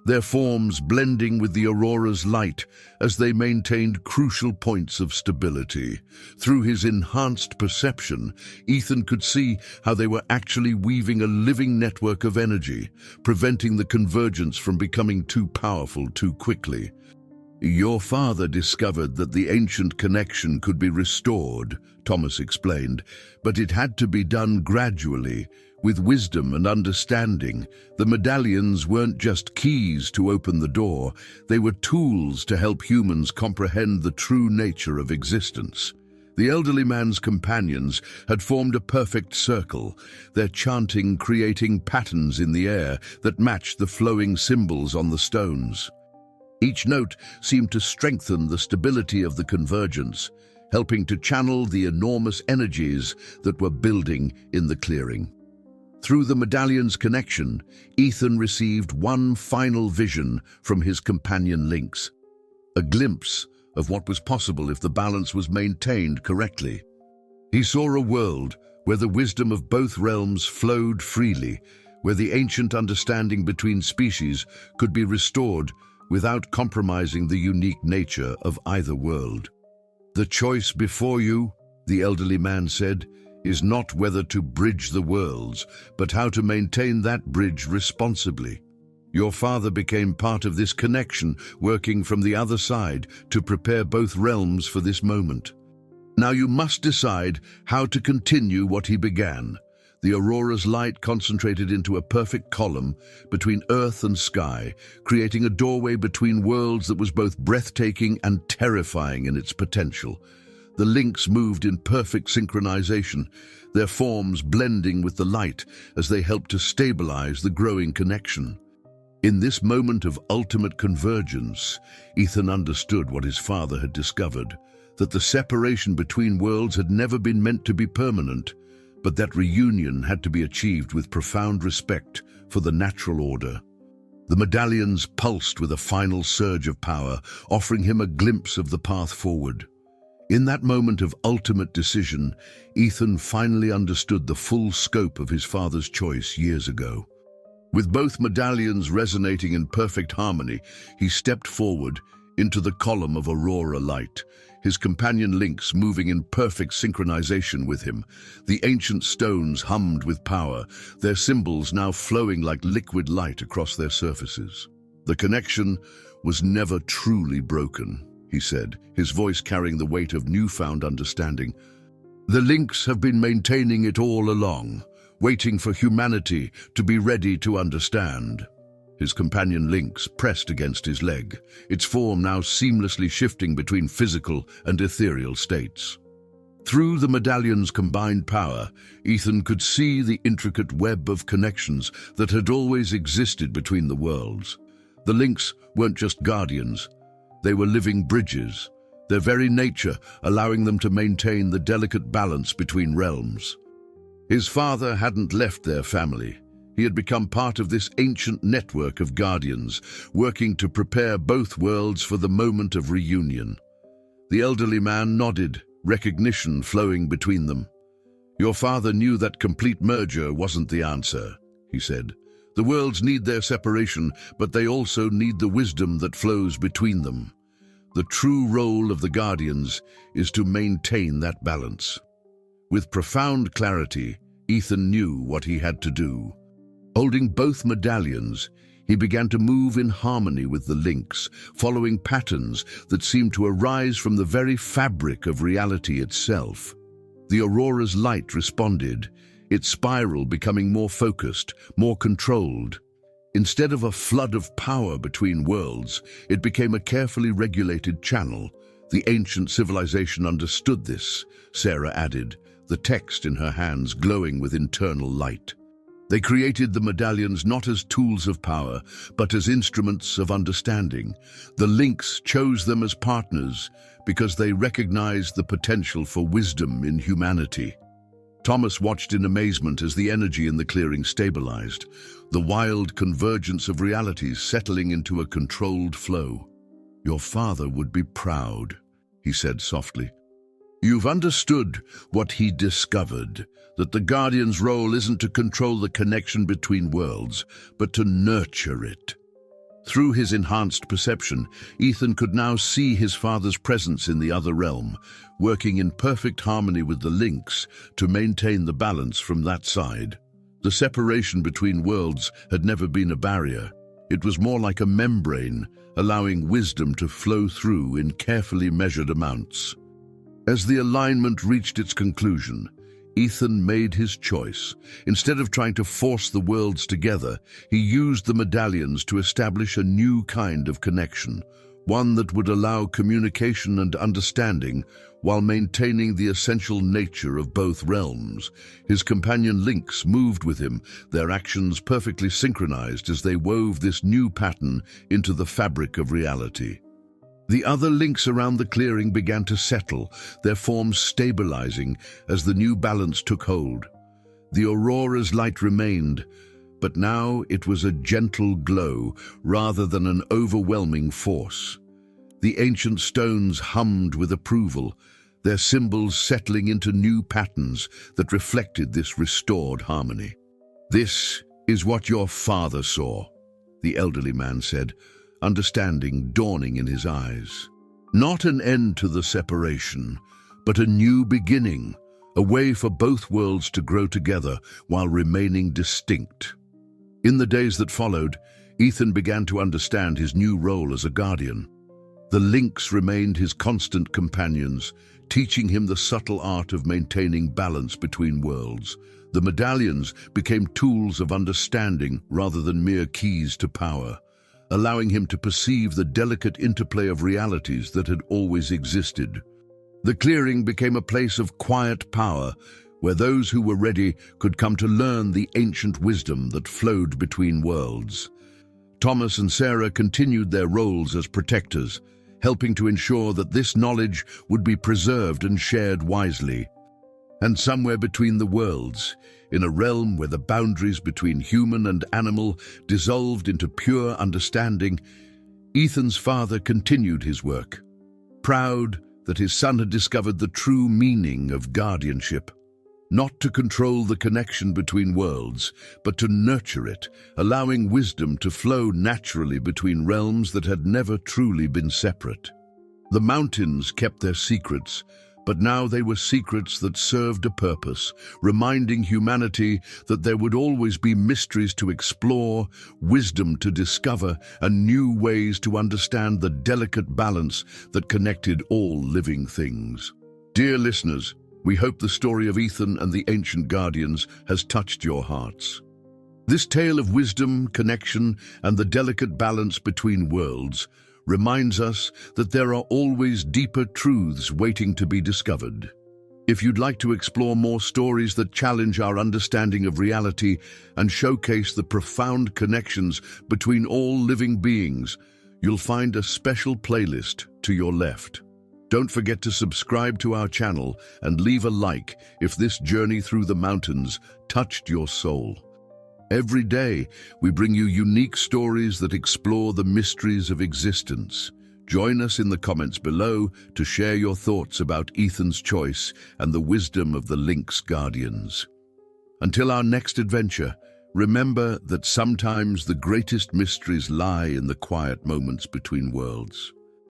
their forms blending with the Aurora's light as they maintained crucial points of stability. Through his enhanced perception, Ethan could see how they were actually weaving a living network of energy, preventing the convergence from becoming too powerful too quickly. "Your father discovered that the ancient connection could be restored," Thomas explained, "but it had to be done gradually, with wisdom and understanding. The medallions weren't just keys to open the door, they were tools to help humans comprehend the true nature of existence." The elderly man's companions had formed a perfect circle, their chanting creating patterns in the air that matched the flowing symbols on the stones. Each note seemed to strengthen the stability of the convergence, helping to channel the enormous energies that were building in the clearing. Through the medallion's connection, Ethan received one final vision from his companion Lynx, a glimpse of what was possible if the balance was maintained correctly. He saw a world where the wisdom of both realms flowed freely, where the ancient understanding between species could be restored without compromising the unique nature of either world. "The choice before you," the elderly man said, "is not whether to bridge the worlds, but how to maintain that bridge responsibly. Your father became part of this connection, working from the other side to prepare both realms for this moment. Now you must decide how to continue what he began." The Aurora's light concentrated into a perfect column between earth and sky, creating a doorway between worlds that was both breathtaking and terrifying in its potential. The Lynx moved in perfect synchronization, their forms blending with the light as they helped to stabilize the growing connection. In this moment of ultimate convergence, Ethan understood what his father had discovered, that the separation between worlds had never been meant to be permanent, but that reunion had to be achieved with profound respect for the natural order. The medallions pulsed with a final surge of power, offering him a glimpse of the path forward. In that moment of ultimate decision, Ethan finally understood the full scope of his father's choice years ago. With both medallions resonating in perfect harmony, he stepped forward into the column of Aurora light, his companion Lynx moving in perfect synchronization with him. The ancient stones hummed with power, their symbols now flowing like liquid light across their surfaces. "The connection was never truly broken," he said, his voice carrying the weight of newfound understanding. "The Lynx have been maintaining it all along, waiting for humanity to be ready to understand." His companion Lynx pressed against his leg, its form now seamlessly shifting between physical and ethereal states. Through the medallion's combined power, Ethan could see the intricate web of connections that had always existed between the worlds. The Lynx weren't just guardians, they were living bridges, their very nature allowing them to maintain the delicate balance between realms. His father hadn't left their family. He had become part of this ancient network of guardians, working to prepare both worlds for the moment of reunion. The elderly man nodded, recognition flowing between them. "Your father knew that complete merger wasn't the answer," he said. "The worlds need their separation, but they also need the wisdom that flows between them. The true role of the guardians is to maintain that balance." With profound clarity, Ethan knew what he had to do. Holding both medallions, he began to move in harmony with the Lynx, following patterns that seemed to arise from the very fabric of reality itself. The Aurora's light responded, its spiral becoming more focused, more controlled. Instead of a flood of power between worlds, it became a carefully regulated channel. The ancient civilization understood this, Sarah added, the text in her hands glowing with internal light. They created the medallions not as tools of power, but as instruments of understanding. The Lynx chose them as partners because they recognized the potential for wisdom in humanity. Thomas watched in amazement as the energy in the clearing stabilized, the wild convergence of realities settling into a controlled flow. "Your father would be proud," he said softly. "You've understood what he discovered, that the Guardian's role isn't to control the connection between worlds, but to nurture it." Through his enhanced perception, Ethan could now see his father's presence in the other realm, working in perfect harmony with the Lynx to maintain the balance from that side. The separation between worlds had never been a barrier. It was more like a membrane, allowing wisdom to flow through in carefully measured amounts. As the alignment reached its conclusion, Ethan made his choice. Instead of trying to force the worlds together, he used the medallions to establish a new kind of connection, one that would allow communication and understanding while maintaining the essential nature of both realms. His companion Lynx moved with him, their actions perfectly synchronized as they wove this new pattern into the fabric of reality. The other Lynx around the clearing began to settle, their forms stabilizing as the new balance took hold. The aurora's light remained, but now it was a gentle glow rather than an overwhelming force. The ancient stones hummed with approval, their symbols settling into new patterns that reflected this restored harmony. "This is what your father saw," the elderly man said, understanding dawning in his eyes. "Not an end to the separation, but a new beginning, a way for both worlds to grow together while remaining distinct." In the days that followed, Ethan began to understand his new role as a guardian. The Lynx remained his constant companions, teaching him the subtle art of maintaining balance between worlds. The medallions became tools of understanding rather than mere keys to power, allowing him to perceive the delicate interplay of realities that had always existed. The clearing became a place of quiet power, where those who were ready could come to learn the ancient wisdom that flowed between worlds. Thomas and Sarah continued their roles as protectors, helping to ensure that this knowledge would be preserved and shared wisely. And somewhere between the worlds, in a realm where the boundaries between human and animal dissolved into pure understanding, Ethan's father continued his work, proud that his son had discovered the true meaning of guardianship. Not to control the connection between worlds, but to nurture it, allowing wisdom to flow naturally between realms that had never truly been separate. The mountains kept their secrets, but now they were secrets that served a purpose, reminding humanity that there would always be mysteries to explore, wisdom to discover, and new ways to understand the delicate balance that connected all living things. Dear listeners, we hope the story of Ethan and the ancient guardians has touched your hearts. This tale of wisdom, connection, and the delicate balance between worlds reminds us that there are always deeper truths waiting to be discovered. If you'd like to explore more stories that challenge our understanding of reality and showcase the profound connections between all living beings, you'll find a special playlist to your left. Don't forget to subscribe to our channel and leave a like if this journey through the mountains touched your soul. Every day, we bring you unique stories that explore the mysteries of existence. Join us in the comments below to share your thoughts about Ethan's choice and the wisdom of the Lynx Guardians. Until our next adventure, remember that sometimes the greatest mysteries lie in the quiet moments between worlds.